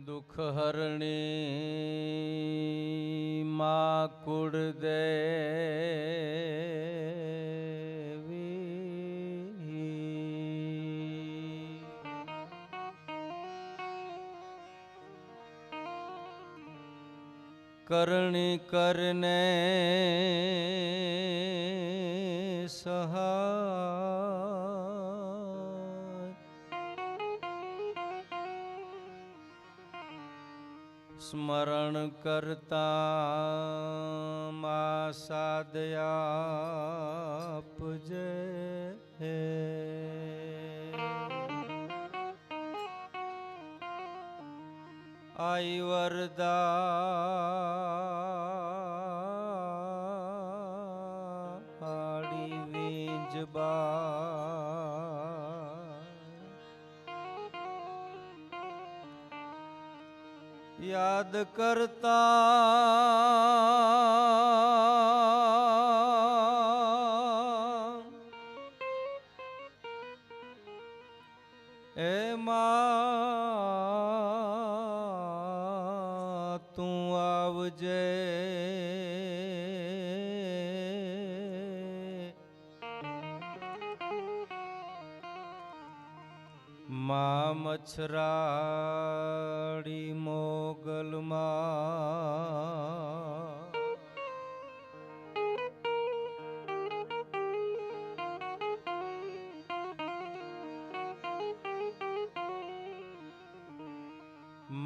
दुख हरणी मां कुलदेवी करणी करने सहाय स्मरण करता मा सादयापजे आई वरदा आड़ी वींजबा याद करता ए मां तू आवजे मां मच्छराड़ी मोगल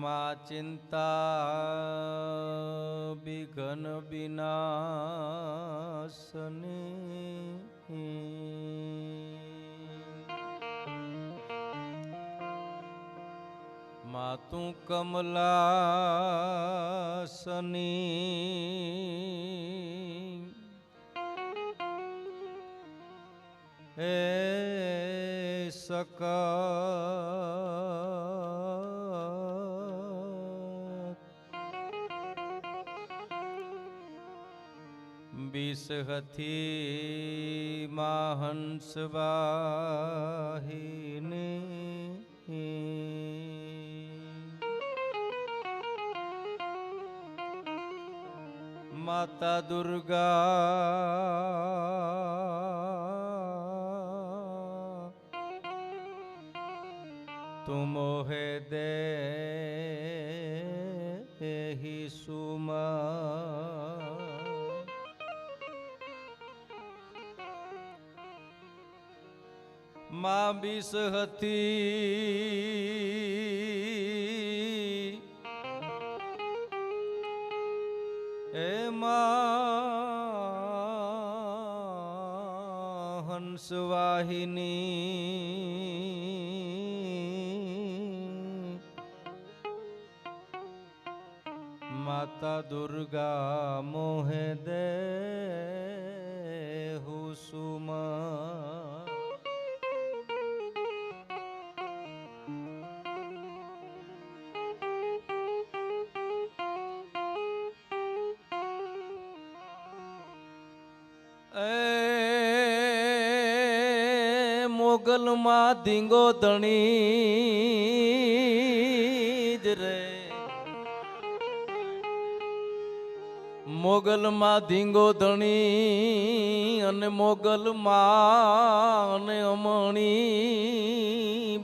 मां चिंता बिघन विनाशनी मां तू कमलासनी हे सका बीस हथी मां हंसवाहिनी माता दुर्गा तू मोहे दे ही सुमा मां बीस हथी ए मां हंसवाहिनी माता दुर्गा मोहे दे हुसुमा मोगल मां धींगो धणी रे मोगल मां धींगो धणी अने मोगल मां अने अमणी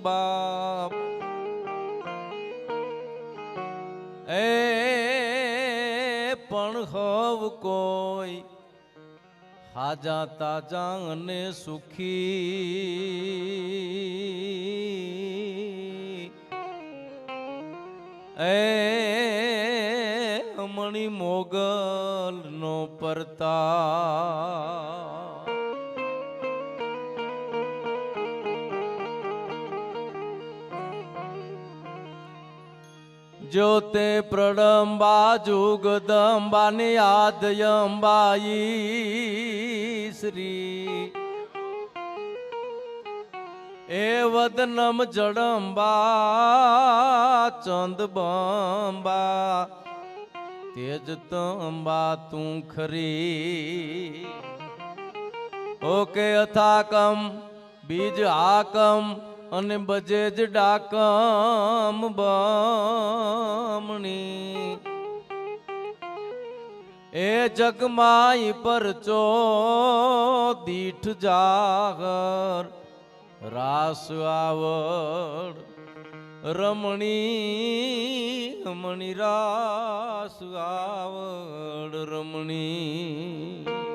बाप पण हव कोई हाजा ताजा अने सुखी अमणी मोगल नो परताप ज्योते प्रडम्बा जुगदम्बा नियादयम्बाई श्री ए वदनम जडम्बा चंद बम्बा तेज तंबा तू खरी ओके अथाकम बीज आकम અને બજે જ ડાકમ બમણી એ જગમાઈ પરચો દીઠ જાગર રાસ આવડ રમણી મણી રાસ આવડ રમણી.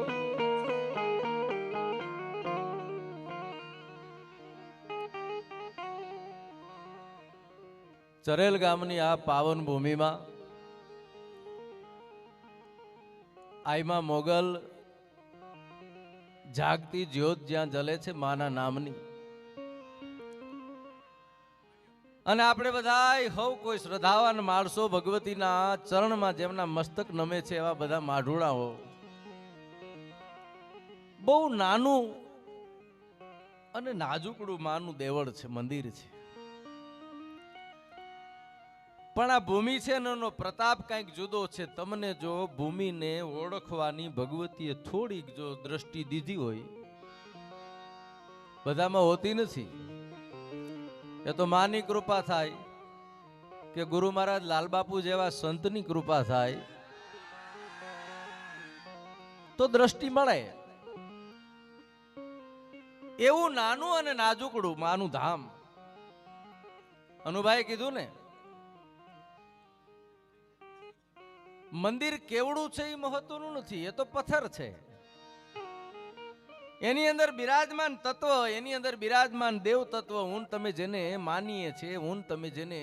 ચરેલ ગામની આ પાવન ભૂમિમાં આઈમાં મોગલ જાગતી જ્યોત જ્યાં જલે છે માના નામની. અને આપણે બધા હવ કોઈ શ્રદ્ધાવાન માણસો ભગવતીના ચરણમાં જેમના મસ્તક નમે છે એવા બધા માઢુડાઓ. બહુ નાનું અને નાજુકડું માનું દેવળ છે, મંદિર છે, પણ આ ભૂમિ છે એનો પ્રતાપ કંઈક જુદો છે. તમને જો ભૂમિને ઓળખવાની ભગવતીએ થોડીક જો દ્રષ્ટિ દીધી હોય, બધામાં હોતી નથી. એ તો માની કૃપા થાય કે ગુરુ મહારાજ લાલબાપુ જેવા સંતની કૃપા થાય તો દ્રષ્ટિ મળે. એવું નાનું અને નાજુકડું માનું ધામ. અનુભાઈ કીધું ને, મંદિર કેવડું છે એ મહત્વનું નથી, એ તો પથ્થર છે. એની અંદર બિરાજમાન તત્વ, એની અંદર બિરાજમાન દેવ તત્વ, હું તમે જેને માનીએ છીએ, હું તમે જેને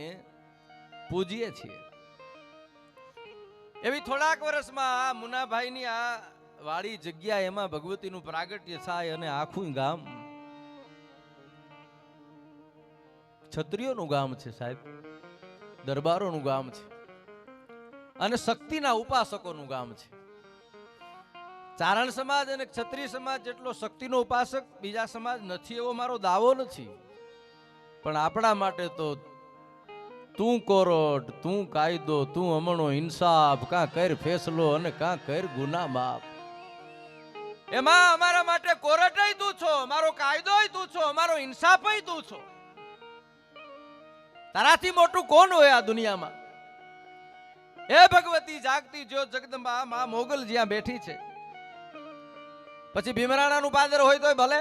પૂજીએ છીએ. એવી થોડાક વર્ષમાં મુનાભાઈની આ વાળી જગ્યા એમાં ભગવતીનું પ્રાગટ્ય થાય અને આખું ગામ ક્ષત્રિયોનું ગામ છે સાહેબ, દરબારોનું ગામ છે અને શક્તિના ઉપાસકોનું ગામ છે. ચારણ સમાજ અને ક્ષત્રિય સમાજ જેટલો શક્તિનો ઉપાસક બીજા સમાજ નથી એવો મારો દાવો નથી, પણ આપણા માટે તો તું કોરટ, તું કાયદો, તું અમણો ઇન્સાફ, કાં કર ફેસલો અને કાં કર ગુના માફ. એમાં અમારા માટે કોરટય તું છો, મારો કાયદોય તું છો, મારો ઇન્સાફય તું છો. તારાથી મોટું કોણ હોય આ દુનિયામાં? એ ભગવતી જાગતી જ્યોત જગદંબા માં મોગલ જ્યાં બેઠી છે, પછી ભીમરાણાનું પાદર હોય તોય ભલે,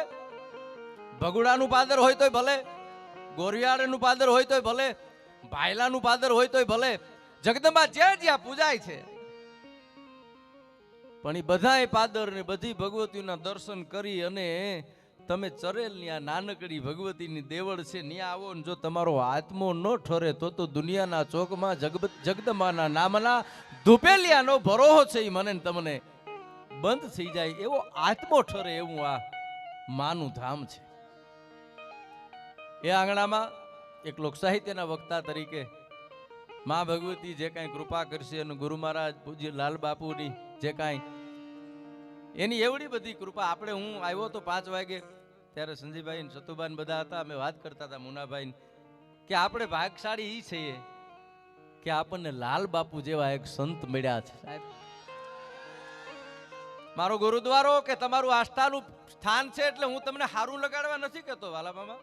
ભગુડાનું પાદર હોય તોય ભલે, ગોરિયાળનું પાદર હોય તોય ભલે, ભાયલાનું પાદર હોય તોય ભલે, જગદંબા જ્યાં પૂજાય છે. પણ એ બધાય પાદર ને બધી ભગવતીના દર્શન કરી અને તમે ચરેલની આ નાનકડી ભગવતીની દેવળ છે ત્યાં આવો ને જો તમારો આત્મો ન ઠરે તો દુનિયાના ચોકમાં જગદંબાના નામના ધુપેલિયાનો ભરોહો છે એ મને તમને બંધ થઈ જાય એવો આત્મો ઠરે એવું આ માનું ધામ છે. એ આંગણામાં એક લોક સાહિત્યના વક્તા તરીકે મા ભગવતી જે કાંઈ કૃપા કરશે અને ગુરુ મહારાજ પૂજ્ય લાલ બાપુની જે કાંઈ એની એવડી બધી કૃપા. આપણે હું આવ્યો તો 5 વાગે ત્યારે સંજીભાઈ ને સતુભાઈ બધા હતા, અમે વાત કરતા હતા મુનાભાઈ કે આપણે ભાગશાળી ઈ છીએ કે આપણને લાલ બાપુ જેવા એક સંત મળ્યા છે સાહેબ. મારો ગુરુદ્વારો કે તમારું આસ્થાનું સ્થાન છે એટલે હું તમને હારું લગાડવા નથી કહેતો વાલા મામા,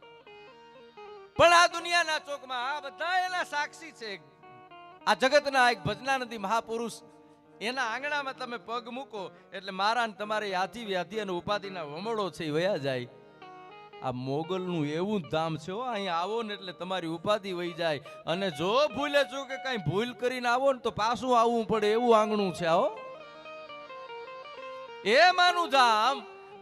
પણ આ દુનિયાના ચોકમાં આ બધા એના સાક્ષી છે. આ જગતના એક ભજનાનંદી મહાપુરુષ એના આંગણામાં તમે પગ મૂકો એટલે મારા ને તમારે યાથી વ્યાધી અને ઉપાધિના વમળો છે વયા જાય. આ મોગલનું એવું ધામ છે હો, અહીંયા આવો ને એટલે તમારી ઉપાધિ વહી જાય. અને જો ભૂલે છો કે કઈ ભૂલ કરીને આવો ને તો પાછું આવવું પડે એવું આંગણું છે. આવો એ માનું ધામ.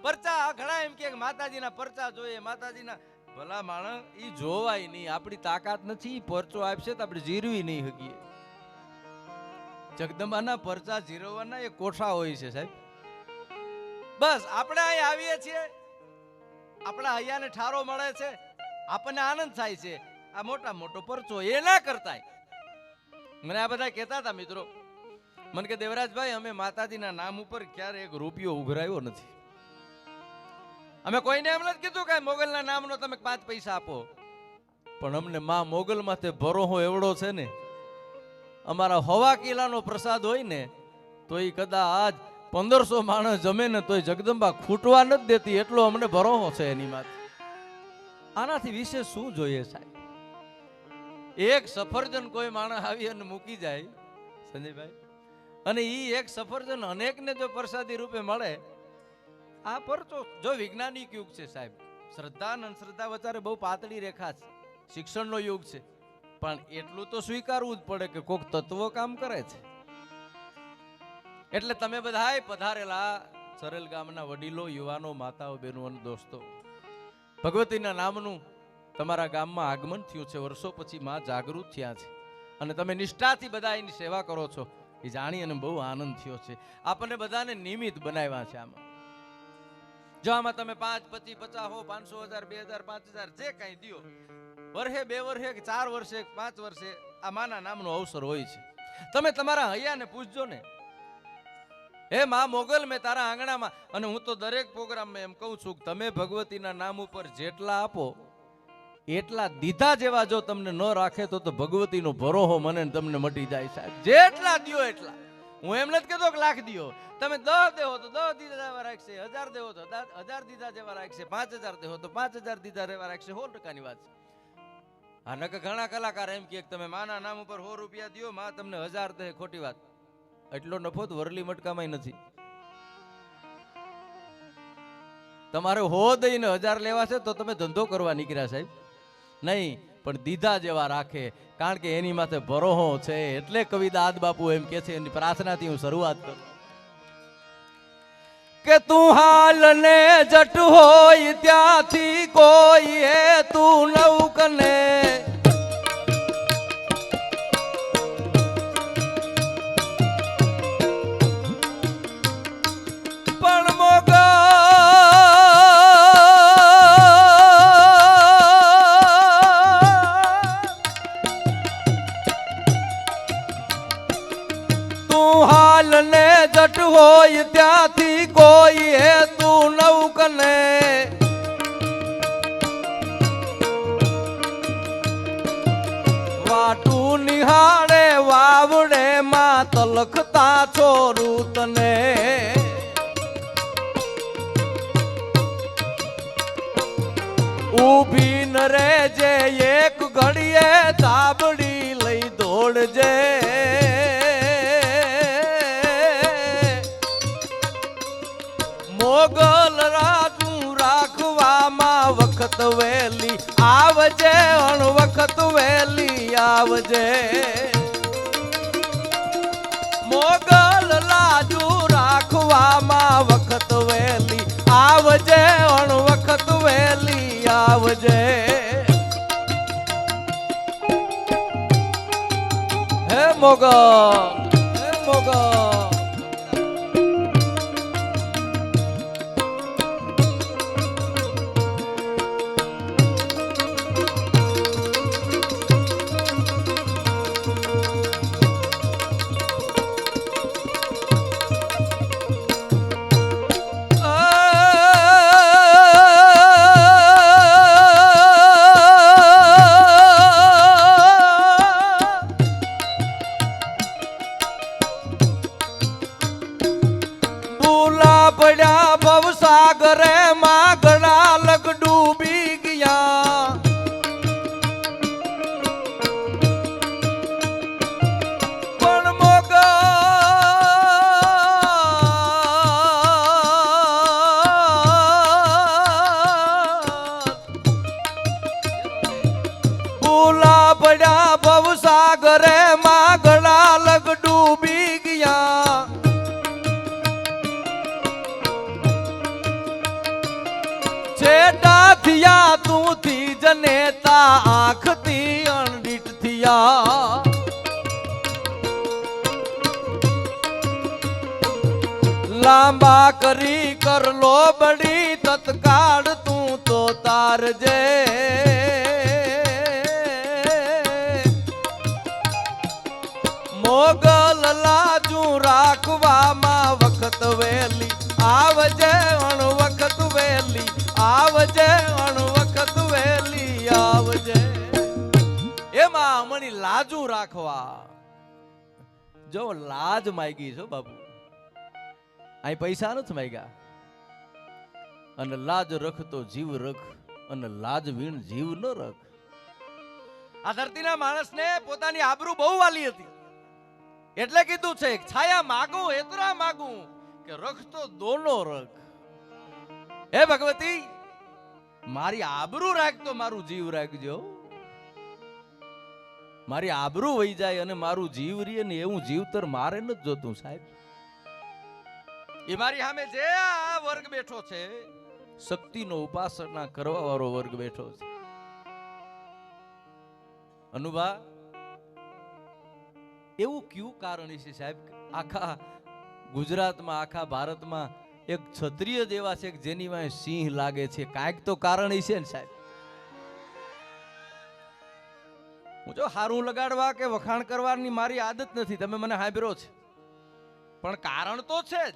પરચા ઘણા એમ કે માતાજીના પરચા જોઈએ, માતાજીના ભલા માણસ ઈ જોવાય નહીં, આપણી તાકાત નથી. પરચો આપશે તો આપણે જીરવી નહીં શકીએ. જગદંબાના પરચા જીરવવાના એ કોઠા હોય છે સાહેબ. બસ આપણે અહીં આવીએ છીએ, આપણા હૈયાને ઠારો મળે છે, આપણને આનંદ થાય છે. આ મોટો પરચો એ ના કરતા. મને આ બધા કહેતા હતા મિત્રો, મને કે દેવરાજભાઈ અમે માતાજીના નામ ઉપર ક્યારે એક રૂપિયો ઉઘરાયો નથી. અમે કોઈને એમ નથી કીધું કે મોગલના નામનો તમે 5 પૈસા આપો, પણ અમને માં મોગલ માથે ભરોહો એવડો છે ને, અમારા 1.25 કિલાનો પ્રસાદ હોય ને તો એ કદાચ 1500 માણસ જમે ને તોય જગદંબા ખૂટવા નથી દેતી, એટલો અમને ભરોહો છે એની માથે. આનાથી વિશેષ શું જોઈએ સાહેબ? એક સફરજન કોઈ માણસ આવી અને મૂકી જાય સંજયભાઈ, અને ઈ એક સફરજન અનેકને જો પ્રસાદી રૂપે મળે, આ પરચો જો વૈજ્ઞાનિક યુગ છે સાહેબ. શ્રદ્ધા અને અંધશ્રદ્ધા વચ્ચે બહુ પાતળી રેખા છે. શિક્ષણનો યુગ છે, પણ એટલું તો સ્વીકારવું જ પડે કે કોક તત્વો કામ કરે છે. એટલે તમે બધાય પધારેલા સરેલ ગામના વડીલો, યુવાનો, માતાઓ, બહેનો અને દોસ્તો, ભગવતીના નામનું તમારા ગામમાં આગમન થયું છે. વર્ષો પછી માં જાગૃત થયા છે અને તમે નિષ્ઠાથી બધા એની સેવા કરો છો, એ જાણી અને બહુ આનંદ થયો છે. આપણને બધાને નિમિત્ત બનાવ્યા છે. આમાં જો આમાં તમે 5, 25, 50 હો, 500, 1000, 2000, 5000 જે કઈ દો, વર્ષે 2 વર્ષે 4 વર્ષે 5 વર્ષે આ માના નામનો અવસર હોય છે. તમે તમારા હૈયાને પૂછજો ને, હે માં મોગલ, મેં તારા આંગણામાં, અને હું તો દરેક પ્રોગ્રામમાં એમ કહું છું કે તમે ભગવતીના નામ ઉપર જેટલા આપો એટલા દીધા જેવા જો તમને ન રાખે તો ભગવતીનો ભરોહો મને તમને મટી જાય સાહેબ. જેટલા દ્યો એટલા. હું એમ નથી કહેતો કે લાખ દ્યો, તમે 10 દેવો તો 10 દીધા જેવા રાખશે, 1000 દેવો તો 1000 દીધા જેવા રાખશે, 5000 દેવો તો 5000 દીધા જેવા રાખશે. 100%ની વાત છે. આ નકે ઘણા કલાકાર એમ કે તમે માના નામ ઉપર 100 રૂપિયા દ્યો, માં તમને 1000 દે. ખોટી વાત. એટલો નફો તો વરલી મટકામાં નથી. તમારે 100 દઈને 1000 લેવા છે તો તમે ધંધો કરવા નીકળ્યા સાહેબ નહીં, પણ દીધા જેવા રાખે, કારણ કે એની માથે ભરોહો છે. એટલે કવિ દાદ બાપુ એમ કે છે, એની પ્રાર્થનાથી હું શરૂઆત કરું કે તું હાલ ને જટ હોય ત્યાંથી કોઈ હે તું નવકને, પણ મોગલ ને જટ હોય ત્યાંથી કોઈ હે તું નવકને, વાટું નિહાળે વાવડે માં તલખતા છોરું તને, ઊભી ન રેજે એક ઘડીએ તાબડી લઈ દોડજે, મોગલ રાજુ રાખવામાં વખત વેલી આવજે, અણ વખત વેલી આવજે, મોગલ રાજુ રાખવામાં વખત વેલી આવજે, અણ વખત વેલી આવજે. હે મોગલ, હે મોગલ. પડ્યા ભવસાગરે માં ઘણા લગ ડૂબી ગયા, પણ મોગલ ભૂલા પડ્યા ભવસાગરે માં ઘણા લગ ડૂબી ગયા, છેટા થયા તું થી જનેતા આંખથી અણડીટ થયા, લાંબા કરી કરલો બડી તત્કાળ તું તો તારજે, મોગલ લાજુ રાખવામાં વખત વેલી આવજે, અણ વખત વેલી આવજે, અણ વખત વેલી આવજે. એમાં અમણી લાજુ રાખવા. જો લાજ માગી છો બાપુ, અહીં પૈસા નથી માગ્યા, અને લાજ રખ તો જીવ રખ. અને લાજ વીણ જીવ ન રખ. આ ધરતીના માણસને પોતાની આબરૂ બહુ વાલી હતી, એટલે કીધું છે છાયા માગું એતરા માગું કે રખ તો દોનો રખ. હે ભગવતી, મારી આબરૂ રાખ તો મારું જીવ રાખજો. મારી આબરૂ વહી જાય અને મારું જીવ રીએ ને એવું જીવતર મારે નથી જોતું સાહેબ. એ મારી સામે જે આ વર્ગ બેઠો છે, શક્તિનો ઉપાસના કરવા વાળો વર્ગ બેઠો છે. અનુભા, એવું કયું કારણ છે સાહેબ? આખા ગુજરાતમાં, આખા ભારતમાં એક ક્ષત્રિય જેવા છે જેની વાંહે સિંહ લાગે છે. કાંઈક તો કારણ છે ને સાહેબ. હું જો હારું લગાડવા કે વખાણ કરવાની મારી આદત નથી, તમે મને સાંભળ્યો છે, પણ કારણ તો છે જ.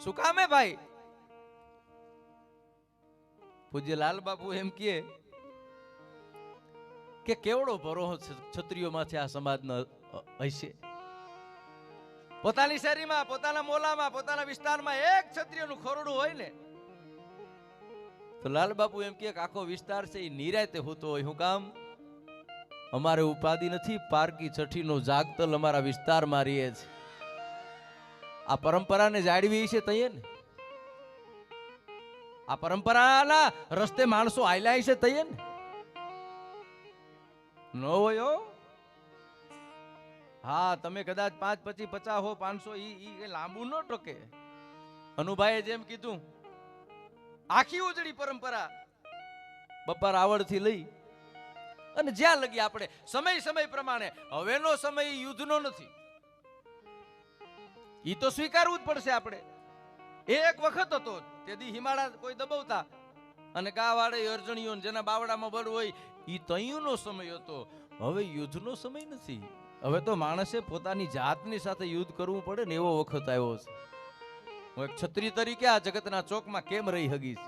શું કામ હે ભાઈ? પૂજ્ય લાલ બાપુ એમ કે કેવડો ભરોસો ક્ષત્રિયોમાંથી આ સમાજનો હશે. પોતાની શેરીમાં, પોતાના મોલામાં, પોતાના વિસ્તારમાં એક ક્ષત્રિયનું ખોરડું હોય ને તો લાલ બાપુ એમ કે આખો વિસ્તાર છે એ નિરાતે હોતો હોય. શું કામ? અમારે ઉપાધિ નથી, પારકી છઠ્ઠીનો જાગતલ અમારા વિસ્તારમાં રહે છે. આ પરંપરાને જાળવી છે તઈએ ને, આ પરંપરાના રસ્તે માણસો આયલા છે તઈએ ને. નો હોય હા, તમે કદાચ 5, 25, 50 હો, 500, ઈ લાંબુ ન ટકે. અનુભાઈએ જેમ કીધું, આખી ઉજળી પરંપરા બપાર આવડથી લઈ અને જ્યાં લગી આપણે સમય પ્રમાણે, હવેનો સમય યુદ્ધનો નથી, ઈ તો સ્વીકારવું જ પડશે આપણે. એક વખત હતો તેથી હિમાળા કોઈ દબાવતા અને ગાવાડે અર્જણીઓ જેના બાવડામાં બળ હોય, ઈ તયુનો સમય હતો. હવે યુદ્ધનો સમય નથી. હવે તો માણસે પોતાની જાતની સાથે યુદ્ધ કરવું પડે ને એવો વખત આવ્યો છે. હું એક ક્ષત્રિય તરીકે આ જગતના ચોકમાં કેમ રહી હગીશ?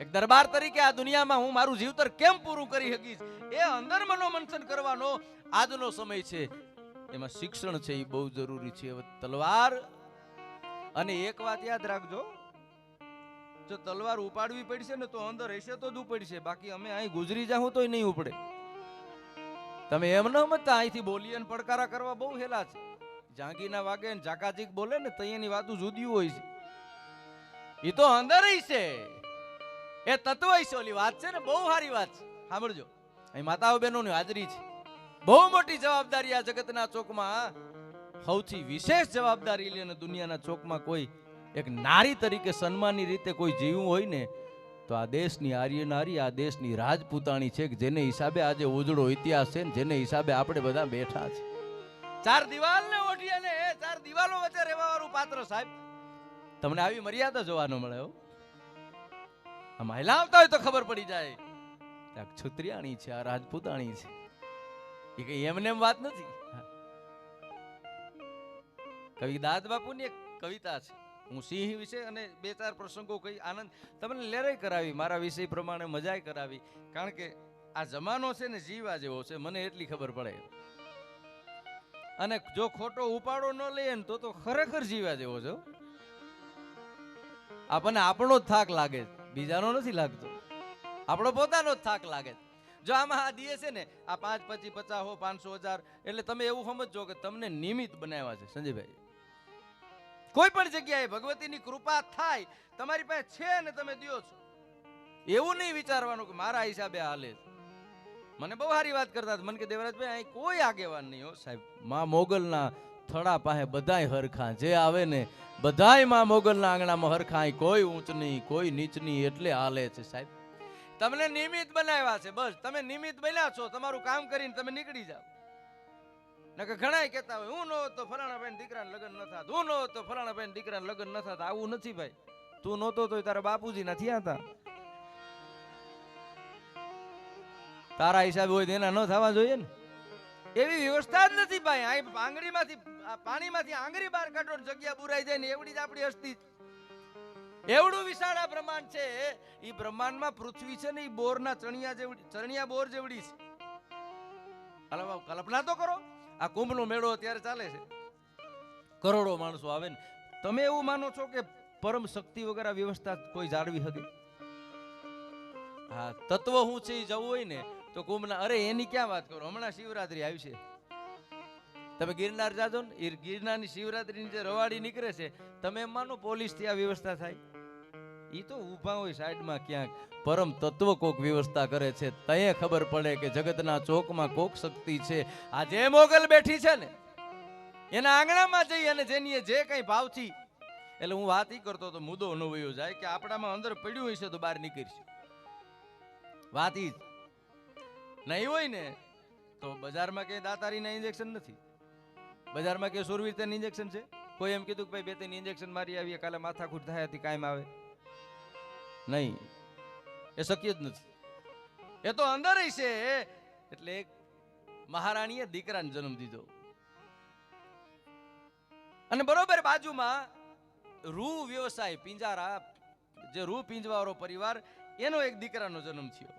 એક દરબાર તરીકે આ દુનિયામાં હું મારું જીવતર કેમ પૂરું કરી હગીશ? એ અંદર મનોમંથન કરવાનો આજનો સમય છે. એમાં શિક્ષણ છે એ બહુ જરૂરી છે. હવે તલવાર, અને એક વાત યાદ રાખજો, જો તલવાર ઉપાડવી પડશે ને તો અંદર હશે તો જ ઉપડશે, બાકી અમે અહીં ગુજરી જાઉં તોય નહીં ઉપડે. તમે એમ ન સમજતા, અહીંથી બોલીએ ને પડકારા કરવા બહુ હેલા છે. જાંગીના વાગે ને જાકાજીક બોલે ને તૈયાની વાતું જુદી હોય છે. એ તો અંદર છે, એ તત્વ છે. ઓલી વાત છે ને, બહુ સારી વાત છે, સાંભળજો. અહીં માતાઓ બહેનોની હાજરી છે. બહુ મોટી જવાબદારી આ જગતના ચોકમાં. સૌથી વિશેષ જવાબદારી લઈને દુનિયાના ચોકમાં કોઈ એક નારી તરીકે સન્માનની રીતે કોઈ જીવવું હોય ને તો આ દેશની આર્ય નારી, આ દેશની રાજપૂતાણી છે, જેને હિસાબે આજે ઉજળો ઇતિહાસ છે, જેને હિસાબે આપણે બધા બેઠા છે. 4 દિવાલને ઓઢી અને 4 દિવાલો વચ્ચે રહેવા વાળું પાત્ર સાહેબ, તમને આવી મર્યાદા જોવા ન મળે. આ મહિલા આવતા હોય તો ખબર પડી જાય આ ક્ષત્રિયાણી છે, આ રાજપૂતાણી છે. એ કઈ એમને એમ વાત નથી. કવિ દાદ બાપુની એક કવિતા છે. હું સિંહ વિશે અને 2-4 પ્રસંગો કઈ આનંદ તમને લેરાય કરાવી, મારા વિષય પ્રમાણે મજાય કરાવી, કારણ કે આ જમાનો છે ને જીવા જેવો છે, મને એટલી ખબર પડે. અને જો ખોટો ઉપાડો ન લઈએ ને તો ખરેખર જીવા જેવો છે. આપણને આપણો જ થાક લાગે, બીજાનો નથી લાગતો, આપણો પોતાનો જ થાક લાગે. જો આમાં આ દીએ છે ને, આ 5, 25, 50 હો, 500, 1000, એટલે તમે એવું સમજો કે તમને નિમિત્ત બનાવ્યા છે સંજયભાઈ. કોઈ પણ જગ્યાએ ભગવતીની કૃપા થાય, તમારી પાસે છે ને તમે દ્યો છો, એવું નહીં વિચારવાનું કે મારા હિસાબે હાલે. મને બહુ સારી વાત કરતા મને કે દેવરાજભાઈ અહીં કોઈ આગેવાન નહીં હો સાહેબ, માં મોગલના થડા પાસે બધાય હરખા, જે આવે ને બધાય માં મોગલના આંગણામાં હરખા, કોઈ ઊંચ નહીં, કોઈ નીચ નહીં, એટલે હાલે છે સાહેબ. તમને નિમિત્ત બનાવ્યા છે, બસ તમે નિમિત્ત બન્યા છો, તમારું કામ કરીને તમે નીકળી જાઓ. નકર ઘણાય કહેતા હોય હું નો તો ફલાણા ભાઈ દીકરાને લગ્ન ન થાત, હું નો તો ફલાણા ભાઈ દીકરાને લગ્ન ન થાત. આવું નથી ભાઈ. તું નહોતો તો તારા બાપુજી ના થયા હતા, તારા હિસાબે હોય તેના ન થવા જોઈએ ને. એવી વ્યવસ્થા જ નથી ભાઈ. આ આંગળીમાંથી પાણીમાંથી આંગળી બહાર કાઢો જગ્યા બુરાઈ જાય ને એવડી જ આપણી હસ્તી. એવડું વિશાળ આ બ્રહ્માંડ છે. એ બ્રહ્માંડમાં પૃથ્વી છે ને એ બોરના ચણિયા બોર જેવડી છે. કલ્પના તો કરો, આ કુંભનો મેળો અત્યારે ચાલે છે, કરોડો માણસો આવે ને, તમે એવું માનો છો કે પરમ શક્તિ વગર આ વ્યવસ્થા કોઈ જાળવી શકે? હા, તત્વ શું છે એ જવું હોય ને તો કુંભના, અરે એની ક્યાં વાત કરો, હમણાં શિવરાત્રી આવી છે. તમે ગિરનાર જાજો ને, એ ગિરનારની શિવરાત્રીની જે રવાડી નીકળે છે, તમે એમ માનો પોલીસ થી આ વ્યવસ્થા થાય? ઈ તો ઊભા હોય સાઈડમાં ક્યાંક, પરમ તત્વ કોક વ્યવસ્થા કરે છે. તયે ખબર પડે કે જગતના ચોકમાં કોક શક્તિ છે. આ જે મોગલ બેઠી છે ને, એના આંગણામાં જઈ અને જેની જે કઈ ભાવથી, એટલે હું વાત ઈ કરતો તો મુદ્દો ન વયો જાય કે આપણામાં અંદર પડ્યું હોય છે તો બહાર નીકળશે. વાત ઈ નહીં હોય ને તો બજારમાં કે દાતારીના ઇન્જેક્શન નથી, બજારમાં કે સુરવીરતાનું ઇન્જેક્શન છે? કોઈ એમ કીધું કે ભાઈ 2-3 ઇન્જેક્શન મારી આવીએ, કાલે માથાકૂટ થાય હતી કાયમ આવે? નહીં, એ શક્ય જ નથી. એ તો અંદર છે. એટલે એક મહારાણીએ દીકરાને જન્મ દીધો અને બરોબર બાજુમાં રૂ વ્યવસાય પિંજારા, જે રૂ પિંજવાળો પરિવાર, એનો એક દીકરાનો જન્મ થયો.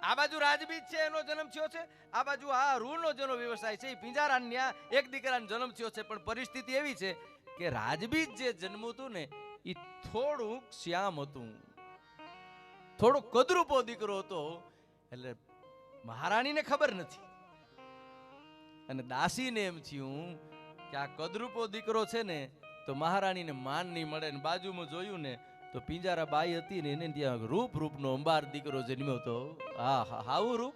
આ બાજુ રાજબીજ છે એનો જન્મ થયો છે, આ બાજુ આ રૂનો જેનો વ્યવસાય છે એ પિંજારાના એક દીકરાનો જન્મ થયો છે. પણ પરિસ્થિતિ એવી છે કે રાજબીજ જે જન્મ હતું ને એ થોડુંક શ્યામ હતું, થોડો કદરૂપો દીકરો હતો. એટલે મહારાણીને ખબર નથી અને દાસીને એમ થયું કે આ કદરૂપો દીકરો છે ને તો મહારાણીને માન નહીં મળે. ને બાજુમાં જોયું ને તો પિંજારા બાઈ હતી ને એને ત્યાં રૂપનો અંબાર દીકરો જન્મ્યો હતો. હા હા, હાવું રૂપ.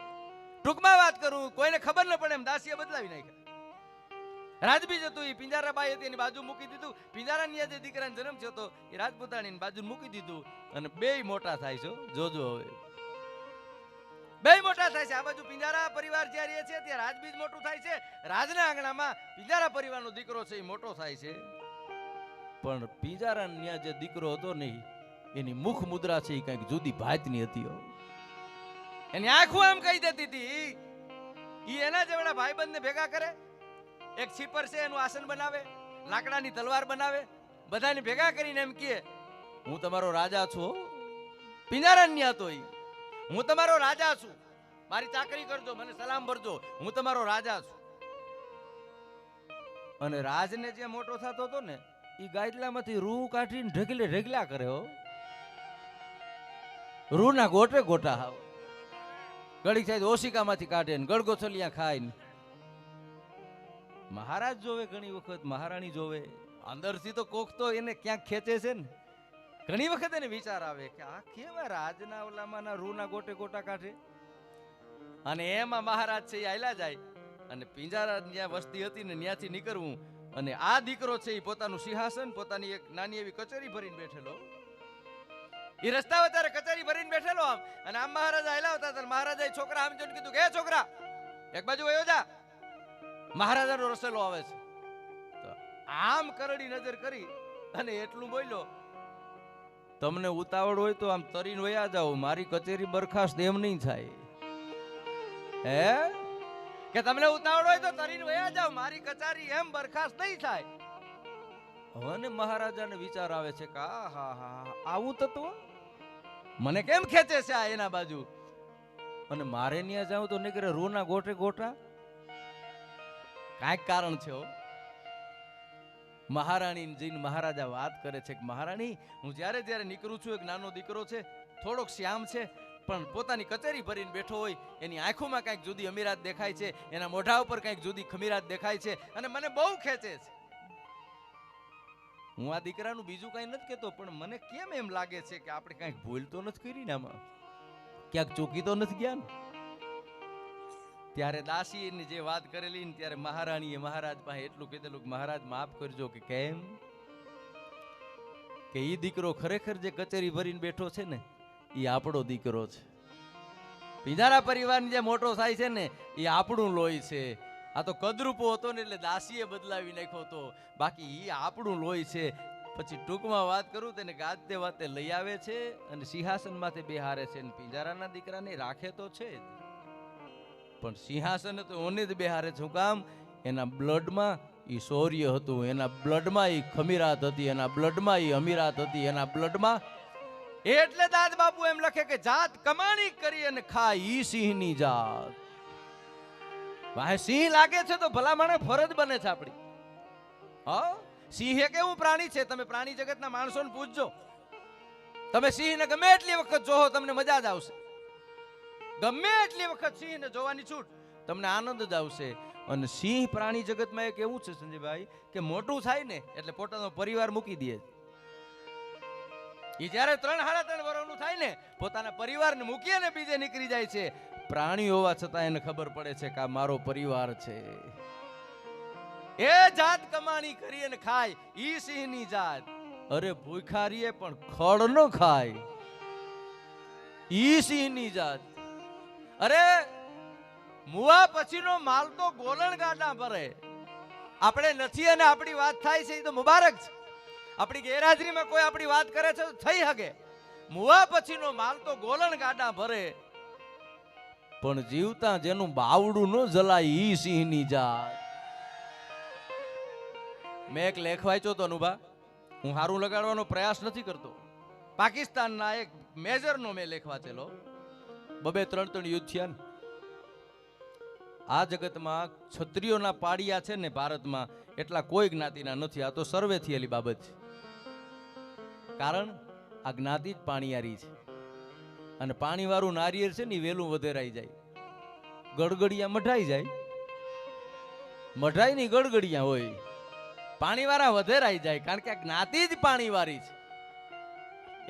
ટૂંકમાં વાત કરું, કોઈને ખબર ન પડે એમ દાસીએ બદલાવી નાખ્યા. રાજબીજ હતું એ પિંજારા બાઈ હતી એની બાજુ મૂકી દીધું. પિંજારાની જે દીકરાનો જન્મ થયો હતો એ રાજપૂતાણીની બાજુ મૂકી દીધું અને બેય મોટા થાય છે. જોજો હવે બેય મોટા થાય છે. આ બાજુ પિંજારા પરિવાર જ્યાં રહે છે ત્યાં રાજબીજ મોટું થાય છે, રાજના આંગણામાં પિંજારા પરિવારનો દીકરો છે એ મોટો થાય છે. પણ પિંજારાના જે દીકરો હતો ને એની મુખ મુદ્રા છે એ કઈક જુદી ભાતની હતી. એની આંખો એમ કહી દેતી હતી, ઈ એના જેવડા ભાઈબંધને ભેગા કરે, એક છીપર છે એનું આસન બનાવે, લાકડાની તલવાર બનાવે, બધાને ભેગા કરીને એમ કહે હું તમારો રાજા છું. પિંજારાની હતો ઈ, હું તમારો રાજા છું, મારી ચાકરી કરજો, મને સલામ ભરજો, હું તમારો રાજા છું. અને રાજને જે મોટો થતો હતો ને એ ગાયટલામાંથી રૂ કાઢીને ઢગલા કરે. રૂના ગોટે ગોટા હાવ ઘડીક થાય ઓશિકામાંથી કાઢે ને ગળગોથલિયા ખાય ને. મહારાજ જોવે ઘણી વખત, મહારાણી જોવે, અંદરથી તો કોક તો એને ક્યાંક ખેંચે છે ને. ઘણી વખત એને વિચાર આવે કે આ કેવા રાજના ઓલામાંના રૂના ગોટે ગોટા કાઢે. અને એમાં મહારાજ છે એ આયલા જાય અને પિંજારા જ્યાં વસ્તી હતી ને ત્યાંથી નીકળવું. અને આ દીકરો છે એ પોતાનું સિંહાસન, પોતાની એક નાની એવી કચેરી ભરીને બેઠેલો. એ રસ્તા વચ્ચે કચેરી ભરીને બેઠેલો આમ, અને આમ મહારાજ આયલા હતા તો મહારાજાએ છોકરા આમ જોઈને કીધું કે હે છોકરા એક બાજુ વયો જા, મહારાજાનો રસેલો આવે છે. તો આમ કરડી નજર કરી અને એટલું બોલ્યો, તમને ઉતાવળ હોય તો આમ તરીને વયા જાઓ, મારી કચેરી બરખાસ્ત એમ નહીં થાય. હે કે તમને ઉતાવળ હોય તો તરીને વયા જાઓ, મારી કચેરી એમ બરખાસ્ત નહીં થાય. હવે મહારાજાને વિચાર આવે છે કે હા આવું તત્વ મને કેમ ખેંચે છે આ એના બાજુ, અને મારે ત્યાં જાઉં તો નીકળે રૂના ગોટે ગોટા. કાંઈક કારણ છે. મહારાણી જઈને મહારાજા વાત કરે છે કે મહારાણી હું જ્યારે જ્યારે નીકળું છું, એક નાનો દીકરો છે, થોડોક શ્યામ છે, પણ પોતાની કચેરી ભરીને બેઠો હોય, એની આંખોમાં કંઈક જુદી અમીરાત દેખાય છે, એના મોઢા ઉપર કંઈક જુદી ખમીરાત દેખાય છે અને મને બહુ ખેંચે છે. હું આ દીકરાનું બીજું કઈ નથી કહેતો, પણ મને કેમ એમ લાગે છે કે આપણે કંઈક ભૂલ તો નથી કરી ને, આમાં ક્યાંક ચૂકી તો નથી ગયા ને. ત્યારે દાસીની જે વાત કરેલી ને ત્યારે મહારાણીએ મહારાજ પાસે એટલું કીધેલું કે મહારાજ માફ કરજો. કે કેમ? કે ઈ દીકરો ખરેખર જે કચેરી ભરીને બેઠો છે ને એ આપણો દીકરો છે. પિંજારા પરિવારની જે મોટો થાય છે ને એ આપણું લોહી છે. આ તો કદરૂપો હતો ને એટલે દાસીએ બદલાવી નાખ્યો હતો, બાકી ઈ આપણું લોહી છે. પછી ટૂંકમાં વાત કરું તેને ગાજતે વાતે લઈ આવે છે અને સિંહાસન માથે બેહારે છે. પિંજારાના દીકરાને રાખે તો છે જ, પણ સિંહાસન તો ઓને જ બેહારે છે. શું કામ? એના બ્લડમાં ઈ શૌર્ય હતું, એના બ્લડમાં ઈ ખમીરાત હતી, એના બ્લડમાં ઈ અમીરાત હતી, એના બ્લડમાં. એટલે દાદ બાપુ એમ લખે કે જાત કમાણી કરી અને ખાય ઈ સિંહની જાત. વાહે સિંહ લાગે છે તો ભલા માણે ફરજ બને છે આપણી. હા, સિંહ એ કેવું પ્રાણી છે, તમે પ્રાણી જગતના માણસોને પૂછજો, તમે સિંહને ગમે એટલી વખત જોહો તમને મજા જ આવશે. ગમે એટલી વખત સિંહને જોવાની છૂટ, તમને આનંદ જ આવશે. અને સિંહ પ્રાણી જગતમાં એક એવું છે સંજયભાઈ કે મોટું થાય ને એટલે પોતાનો પરિવાર મૂકી દે. એ જ્યારે 3-3.5 વર્ષનું થાય ને પોતાના પરિવારને મૂકી અને બીજે નીકળી જાય છે. પ્રાણી હોવા છતાં એને ખબર પડે છે કે આ મારો પરિવાર છે. એ જાત કમાણી કરી અને ખાય, ઈ સિંહની જાત. અરે ભૂખારીએ પણ ખડ ન ખાય, ઈ સિંહની જાત. અરે મુવા પછીનો માલ તો ગોલણ ગાડા ભરે. આપણે નથી અને આપણી વાત થાય છે એ તો મુબારક છે. આપણી ગેરહાજરીમાં કોઈ આપણી વાત કરે છે તો થઈ શકે. મુવા પછીનો માલ તો ગોલણ ગાડા ભરે, પણ જીવતા જેનું બાવડું ન જલાય ઈ સિંહની જાત. મેં એક લેખ વાંચ્યો તો અનુભા, હું હારું લગાડવાનો પ્રયાસ નથી કરતો. પાકિસ્તાનના એક મેજરનો મેં લેખ વાંચેલો. 2-3 યુદ્ધ થયા ને આ જગતમાં ક્ષત્રિયોના પાડિયા છે ને ભારતમાં એટલા કોઈ જ્ઞાતિના નથી. આ તો સર્વે થયેલી બાબત છે. કારણ આ જ્ઞાતિ જ પાણીયારી છે. અને પાણીવાળું નારિયેળ છે ને વેલું વધેરાઈ જાય, ગડગડિયા મઢાઈ જાય. મઢાઈ ની ગડગડિયા હોય, પાણીવાળા વધેરાઈ જાય, કારણ કે આ જ્ઞાતિ જ પાણીવાળી છે.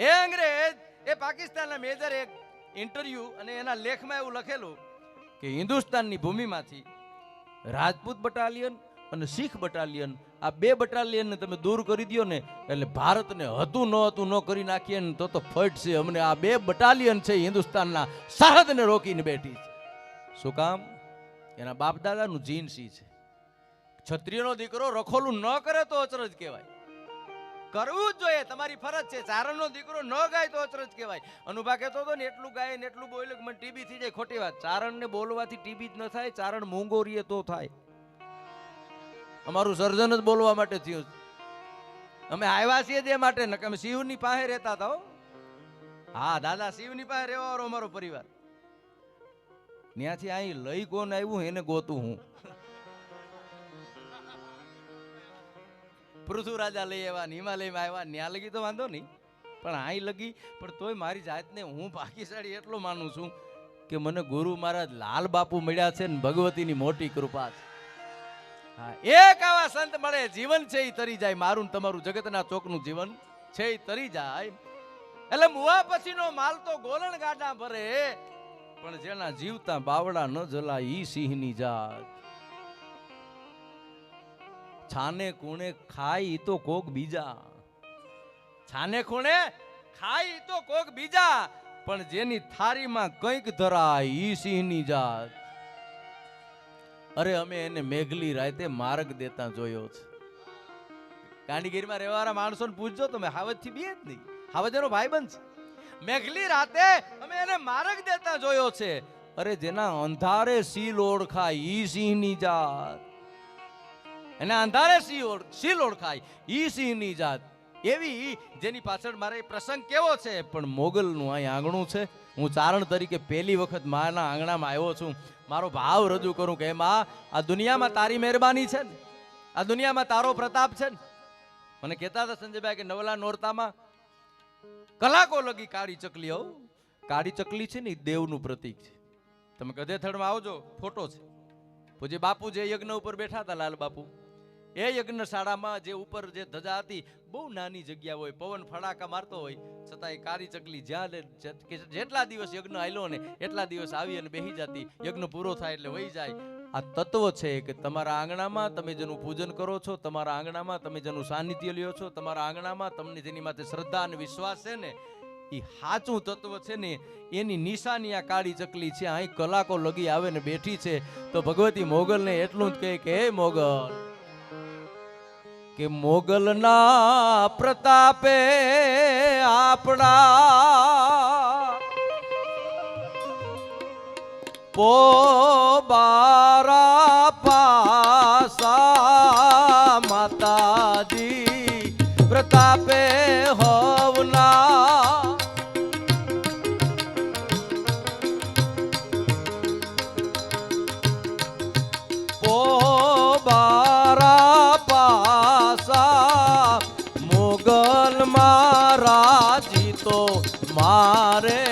એ અંગ્રેજ એ પાકિસ્તાનના મેજર એક ઇન્ટરવ્યુ અને એના લેખમાં એવું લખેલું કે હિન્દુસ્તાનની ભૂમિમાંથી રાજપૂત બટાલિયન અને શીખ બટાલિયન, આ 2 બટાલિયનને તમે દૂર કરી દો ને એટલે ભારતને હતું ન કરી નાખીએ ને તો ફટ છે. અમને આ 2 બટાલિયન છે હિન્દુસ્તાનના સરહદને રોકીને બેઠી છે. શું કામ? એના બાપ દાદાનું જીન્સી છે. ક્ષત્રિયનો દીકરો રખોલું ન કરે તો અચરજ કહેવાય, કરવું જ જોઈએ, તમારી ફરજ છે. ચારણનો દીકરો ન ગાય તો અચરજ કહેવાય. અનુભા કહેતો હતો ને એટલું ગાય ને એટલું બોલે મને ટીબી થઈ જાય. ખોટી વાત. ચારણને બોલવાથી ટીબી જ ન થાય, ચારણ મૂંગો રીએ તો થાય. અમારું સર્જન જ બોલવા માટે થયું. અમે આવ્યા છીએ જે માટે, ન કે અમે શિવની પાસે રહેતા હતા. હા દાદા, શિવની પાસે રહેવા વાળો અમારો પરિવાર. ત્યાંથી અહીં લઈ કોણ આવ્યું એને ગોતું હું. પૃથુ રાજા લઈ આવ્યા, હિમાલયમાં આવ્યા, ન્યા લગી તો વાંધો નહીં, પણ અહીં લગી. પણ તોય મારી જાતને હું ભાગ્યશાળી એટલો માનું છું કે મને ગુરુ મહારાજ લાલ બાપુ મળ્યા છે ને ભગવતીની મોટી કૃપા છે. હા, એક આવા સંત મળે, જીવન છે એ તરી જાય. મારું ને તમારું જગતના ચોકનું જીવન છે એ તરી જાય. એટલે મુવા પછીનો માલ તો ગોલણ ગાડા ભરે, પણ જેના જીવતા બાવડા ન જલા ઈ સિંહની જાત. છાને ખૂણે ખાય તો કોક બીજા, છાને ખૂણે ખાય તો કોક બીજા, પણ જેની થારીમાં કંઈક ધરાય ઈ સિંહની જાત. અરે અમે એને મેઘલી રાતે માર્ગ દેતા જોયો છે. કાંડીગીરીમાં રહેવાવાળા માણસોને પૂછજો તમે, હાવજથી બીએ જ નહીં, હાવજ એનો ભાઈબંધ છે. મેઘલી રાતે અમે એને માર્ગ દેતા જોયો છે. અરે જેના અંધારે સીલ ઓળખાય ઈ સિંહની જાત, એના અંધારે સીલ ઓળખાય ઈ સિંહની જાત. એવી જેની પાછળ મારે પ્રસંગ કેવો છે, પણ મોગલનું અહીં આંગણું છે. હું ચારણ તરીકે પહેલી વખત માના આંગણામાં આવ્યો છું. મારો ભાવ રજૂ કરું કે માં, આ દુનિયામાં તારી મહેરબાની છે ને, આ દુનિયામાં તારો પ્રતાપ છે ને. મને કહેતા હતા સંજયભાઈ કે નવલા નોરતામાં કલાકો લગી કાળી ચકલી, કાળી ચકલી છે ને એ દેવનું પ્રતીક છે. તમે ગધેથડમાં આવજો, ફોટો છે. પૂજ્ય બાપુ જે યજ્ઞ ઉપર બેઠા હતા, લાલ બાપુ, એ યજ્ઞશાળામાં જે ઉપર જે ધજા હતી, બહુ નાની જગ્યા હોય, પવન ફડાકા મારતો હોય, છતાં એ કાળી ચકલી જ્યાં જેટલા દિવસ યજ્ઞ આયલો ને એટલા દિવસ આવી અને બેહી જતી. યજ્ઞ પૂરો થાય એટલે વહી જાય. આ તત્વ છે કે તમારા આંગણામાં તમે જેનું પૂજન કરો છો, તમારા આંગણામાં તમે જેનું સાનિધ્ય લ્યો છો, તમારા આંગણામાં તમને જેની માથે શ્રદ્ધા અને વિશ્વાસ છે ને, એ સાચું તત્વ છે ને, એની નિશાની આ કાળી ચકલી છે. અહીં કલાકો લગી આવે ને બેઠી છે. તો ભગવતી મોગલને એટલું જ કહે કે હે મોગલ, કે મોગલના પ્રતાપે આપણા પોબારા પાસા, માતાજી પ્રતાપે હોવના પોબારા પાસા, મોગલ મારા જીતો મારે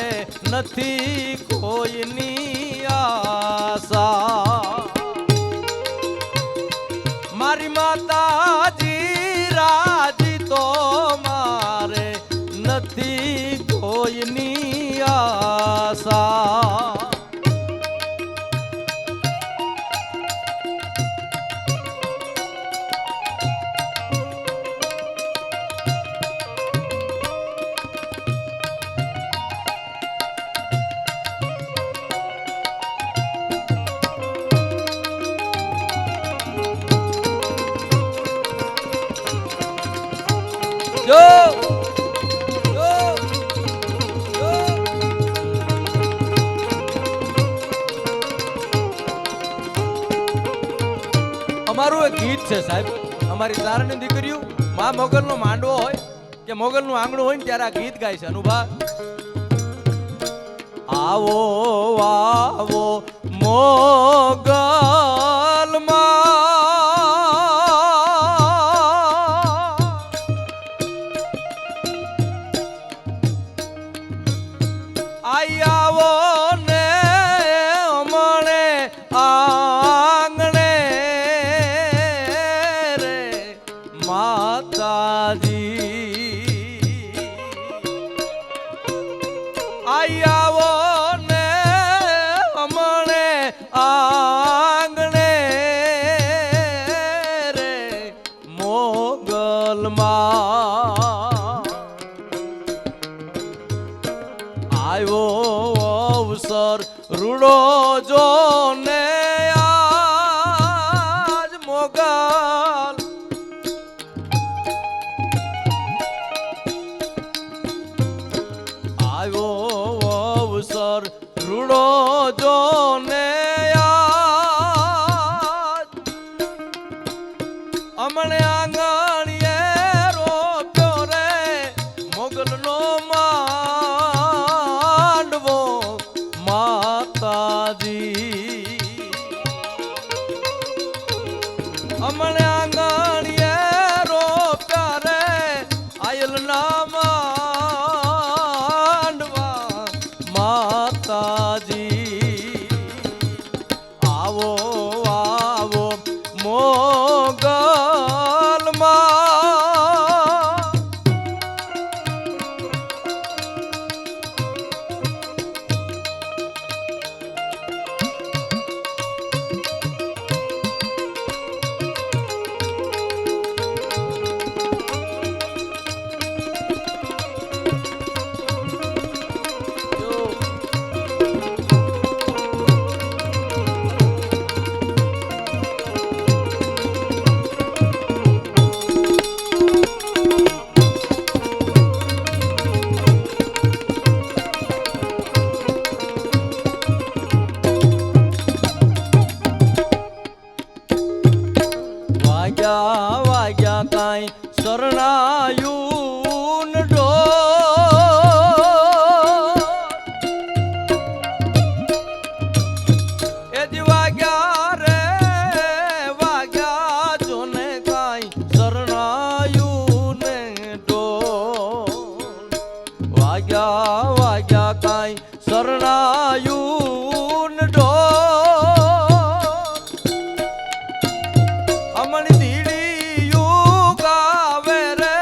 નથી કોઈની મારી માતાજી રાજી તો મારે નથી કોઈની આશા. જો અમારું એક ગીત છે સાહેબ. અમારી તારની દીકરીઓ માં મોગલનો માંડવો હોય કે મોગલનું આંગણું હોય ને ત્યારે આ ગીત ગાય છે. અનુભા આવો આવો મોગલમાં આઈ આવો ને અમણે આંગણે રે માતાજી. આઈ આવો ને અમણે આંગણે રે મોગલમાં આવ્યો અવસર રૂડો જો ને આજ મોગલ આવ્યો અવસર રૂડો જો ને આજ અમણે આંગણીએ રોપ્યો રે મોગલનો માંડવો માતાજી. અમણે આંગણીએ રોપ્યા રે આયલના માંડવા માતાજી. આવો આવો મોગલમાં વાગ્યા વાગ્યા કાંઈ શરણાયું ઢોલ એ જ વાગ્યા રે વાગ્યા જોને કાંઈ શરણાયું ને ઢોલ. વાગ્યા વાગ્યા કાંઈ શરણાયું ને ઢોલ. અમણી ધીડીયું ગાવે રે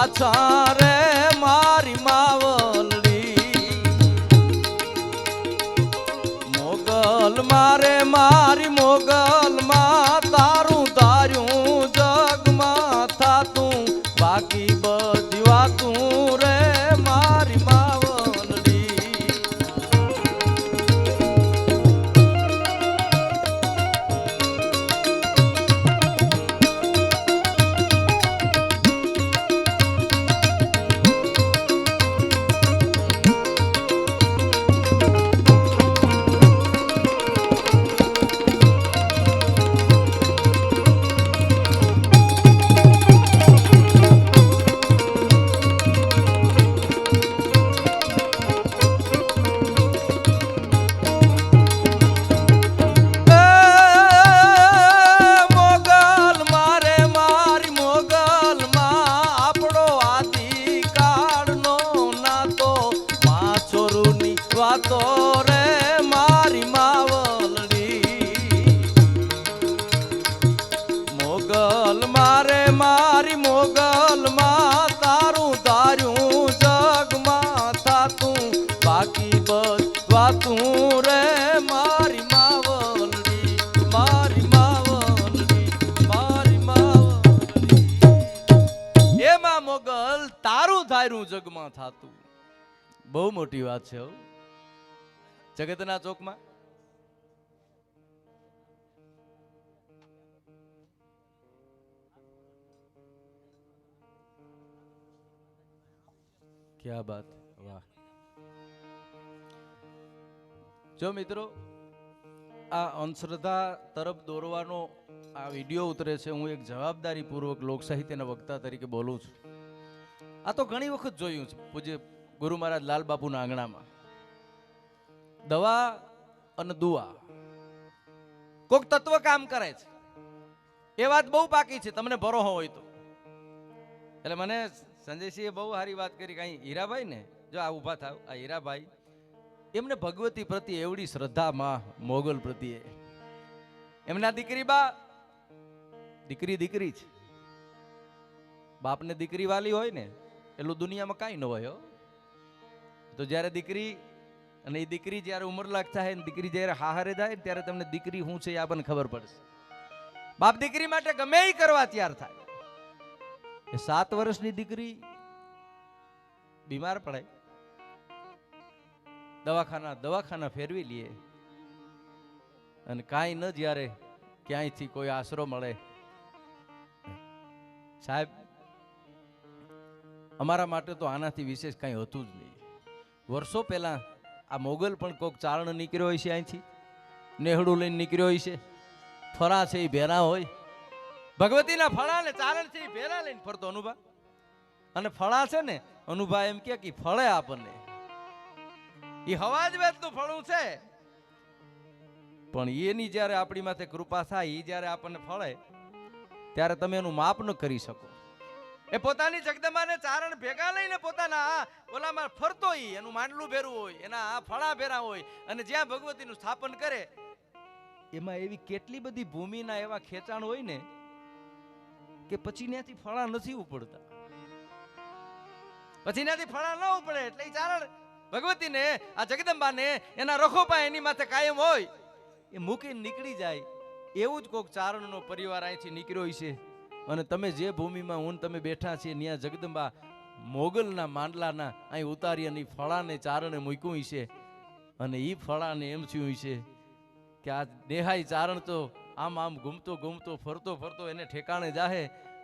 પાછા રે મારી માવલડી મોગલ મારે મારી મોગલ માં તારું ધાર્યું જગમાં થાતું બાકી બધી વાતું રે મારી માવલડી વાતો રે મારી માવલડી મોગલ મારે મારી મોગલ માં તારું ધાર્યું જગમાં થાતું બાકી બસ વાતું રે મારી માવલડી મારી માવલડી મારી માવલડી એમાં મોગલ તારું ધાર્યું જગમાં થાતું બહુ મોટી વાત છે જગતના ચોકમાં ક્યા બાત વાહ જો મિત્રો આ અંધશ્રદ્ધા તરફ દોરવાનો આ વિડીયો ઉતરે છે હું એક જવાબદારી પૂર્વક લોક સાહિત્યના વક્તા તરીકે બોલું છું આ તો ઘણી વખત જોયું છે પૂજ્ય ગુરુ મહારાજ લાલ બાપુના આંગણામાં દવા અને દુઆ કોક તત્વ કામ કરે છે એ વાત બહુ પાકી છે તમને ભરોસો હોય તો એટલે મને સંજયસિંહે બહુ સારી વાત કરી કઈ હીરાભાઈ ને જો આ ઊભા થાવ આ હીરાભાઈ એમને ભગવતી પ્રત્યે એવડી શ્રદ્ધા માં મોગલ પ્રત્યે એમના દીકરી બા દીકરી દીકરી છે બાપને દીકરી વાલી હોય ને એટલું દુનિયામાં કાંઈ ન હોય તો જ્યારે દીકરી અને એ દીકરી જ્યારે ઉંમર લાગ થાય દીકરી જ્યારે હાહારે થાય ત્યારે તમને દીકરી શું છે એ આપણને ખબર પડશે બાપ દીકરી માટે ગમે એ કરવા તૈયાર થાય એ 7 વર્ષની દીકરી બીમાર પડે દવાખાના ફેરવી લઈએ અને કાંઈ ન જ્યારે ક્યાંયથી કોઈ આશરો મળે સાહેબ અમારા માટે તો આનાથી વિશેષ કાંઈ હતું જ નહીં વર્ષો પહેલા આ મોગલ પણ કોક ચારણ નીકળ્યો હોય છે અહીંથી નેહડું લઈને નીકળ્યો હોય છે ફળા છે એ ભેરા હોય ભગવતીના ફળા ને ચારણ છે એ ભેરા લઈને ફરતો અનુભા અને ફળા છે ને અનુભા એમ કે ફળે આપણને એ હવા જ વેચતું ફળું છે પણ એની જ્યારે આપણી માથે કૃપા થાય એ જ્યારે આપણને ફળે ત્યારે તમે એનું માપ ન કરી શકો એ પોતાની જગદંબાને ચારણ ભેગા લઈને પોતાના ઓલામાં ફરતો એનું માંડલું ભેરું હોય એના ફળા ભેરા હોય અને જ્યાં ભગવતીનું સ્થાપન કરે એમાં એવી કેટલી બધી ભૂમિના એવા ખેંચાણ હોય ને કે પછી ત્યાંથી ફળા નથી ઉપડતા પછી ત્યાંથી ફળા ન ઉપડે એટલે એ ચારણ ભગવતીને આ જગદંબાને એના રખોપા એની માથે કાયમ હોય એ મૂકીને નીકળી જાય એવું જ કોક ચારણનો પરિવાર અહીંથી નીકળ્યો છે અને તમે જે ભૂમિમાં હું તમે બેઠા છીએ ત્યાં જગદંબા મોગલના માંડલાના અહીં ઉતારી અને ફળાને ચારણે મૂક્યું છે અને એ ફળાને એમ થયું છે કે આ દેહાઈ ચારણ તો આમ ઘૂમતો ઘૂમતો ફરતો ફરતો એને ઠેકાણે જાહે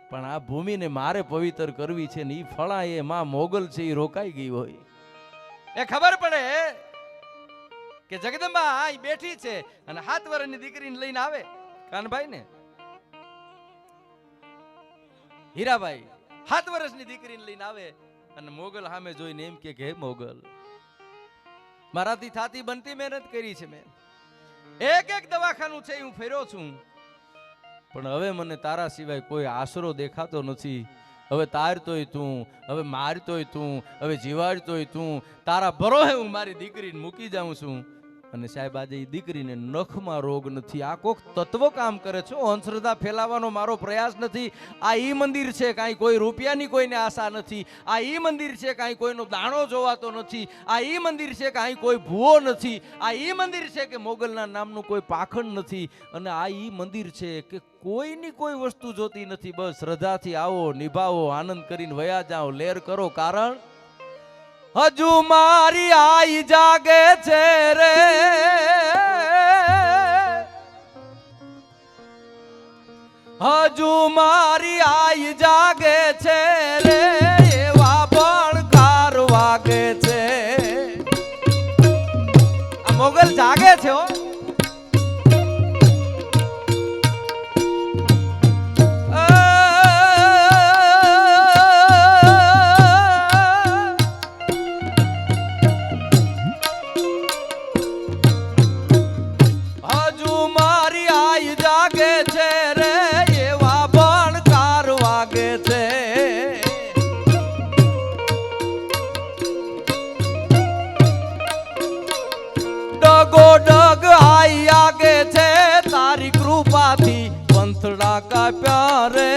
પણ આ ભૂમિને મારે પવિત્ર કરવી છે ને એ ફળા એ માં મોગલ છે એ રોકાઈ ગઈ હોય એ ખબર પડે કે જગદંબા અહીં બેઠી છે અને 7 વર્ષની દીકરીને લઈને આવે કાનભાઈ ને હીરાભાઈ 7 વર્ષની દીકરીને લઈને આવે અને મોગલ સામે જોઈને એમ કે હે મોગલ મારાથી થાતી બનતી મહેનત કરી છે મેં એક દવાખાનું છે હું ફેર્યો છું પણ હવે મને તારા સિવાય કોઈ આશરો દેખાતો નથી હવે તારતોય તું હવે મારતોય તું હવે જીવાડતોય તું તારા ભરોસે હું મારી દીકરીને મૂકી જાઉં છું અને સાહેબ આજે એ દીકરીને નખમાં રોગ નથી. આ કોક તત્વ કામ કરે છે. અંધશ્રદ્ધા ફેલાવવાનો મારો પ્રયાસ નથી. આ ઈ મંદિર છે, કાંઈ કોઈ રૂપિયાની કોઈને આશા નથી. આ ઈ મંદિર છે, કાંઈ કોઈનો દાણો જોવાતો નથી. આ ઈ મંદિર છે, કાંઈ કોઈ ભૂવો નથી. આ ઈ મંદિર છે કે મોગલના નામનું કોઈ પાખંડ નથી. અને આ ઈ મંદિર છે કે કોઈની કોઈ વસ્તુ જોતી નથી. બસ શ્રદ્ધાથી આવો, નિભાવો, આનંદ કરીને વયા જાઓ, લેર કરો. કારણ હજુ મારી આઈ જાગે છે રે, હજુ મારી આઈ જાગે છે રે, એવા ભણકાર વાગે છે. આ મોગલ જાગે છે હો. पंथड़ा का प्यारे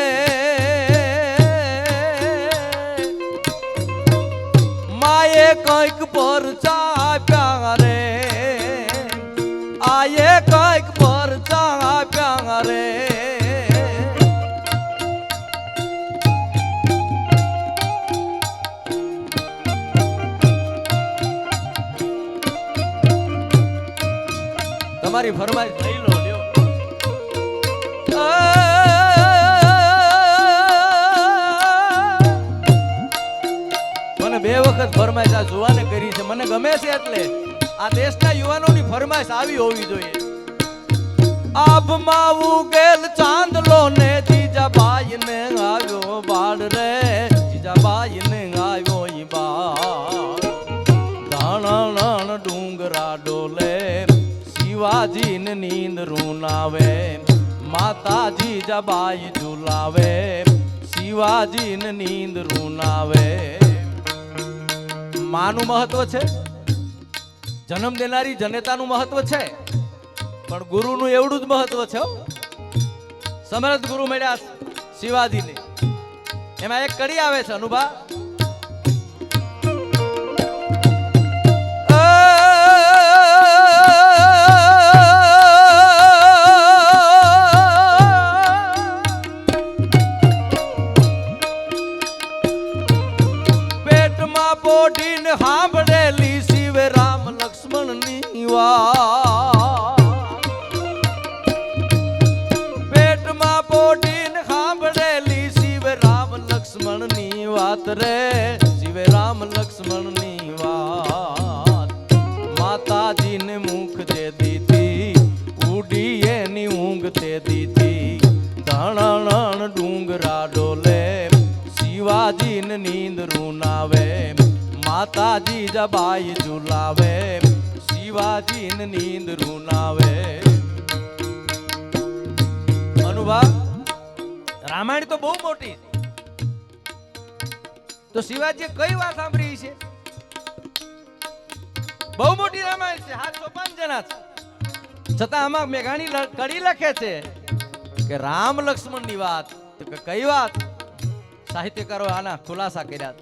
माए कंक पर चा प्यारे, आए कंक पर चा प्यारे. તમારી ફરમાઈશ લઈ લો. મને 2 વખત ફરમાઈશ આ જુવાને કરી છે. મને ગમે છે એટલે આ દેશના યુવાનોની ફરમાઈશ આવી હોવી જોઈએ. આભમાં ઉગેલ ચાંદલો ને જીજાબાઈ ને આવ્યો બાળ રે, જીજાબાઈ ને આવ્યો ઈ બાળ. ધાણ ડુંગરા ડોલે, શિવાજી ને નીંદ રૂનાવે, માતાજી જબાઈ ઝુલાવે, શિવાજી ને નીંદ રૂનાવે. માનું મહત્વ છે, જન્મ દેનારી જનેતાનું મહત્વ છે, પણ ગુરુનું એવડું જ મહત્વ છે. સમર્થ ગુરુ મળ્યા શિવાજીને. એમાં એક કડી આવે છે અનુભા. સાંભળેલી શિવ રામ લક્ષ્મણ ની વાત, પેટમાં પોઢીને સાંભળેલી શિવ રામ લક્ષ્મણ ની વાત રે, શિવ રામ લક્ષ્મણ ની વાત. માતાજી ને મુખ દે દીધી, ઉડી એની ઊંઘ તે દીધી. ધણ ડુંગરા ડોલે, શિવાજી ને નીંદ રૂનાવે, માતાજી જબાઈ ઝુલાવે, શિવાજી ને નીંદ રૂનાવે. અનુભા રામાયણ તો બહુ મોટી છે, તો શિવાજીએ કઈ વાત સાંભળી છે? બહુ મોટી રામાયણ છે, 705 જણા છે. છતાં આમાં મેઘાણી કડી લખે છે કે રામ લક્ષ્મણ ની વાત. તો કઈ વાત? સાહિત્યકારો આના ખુલાસા કર્યા.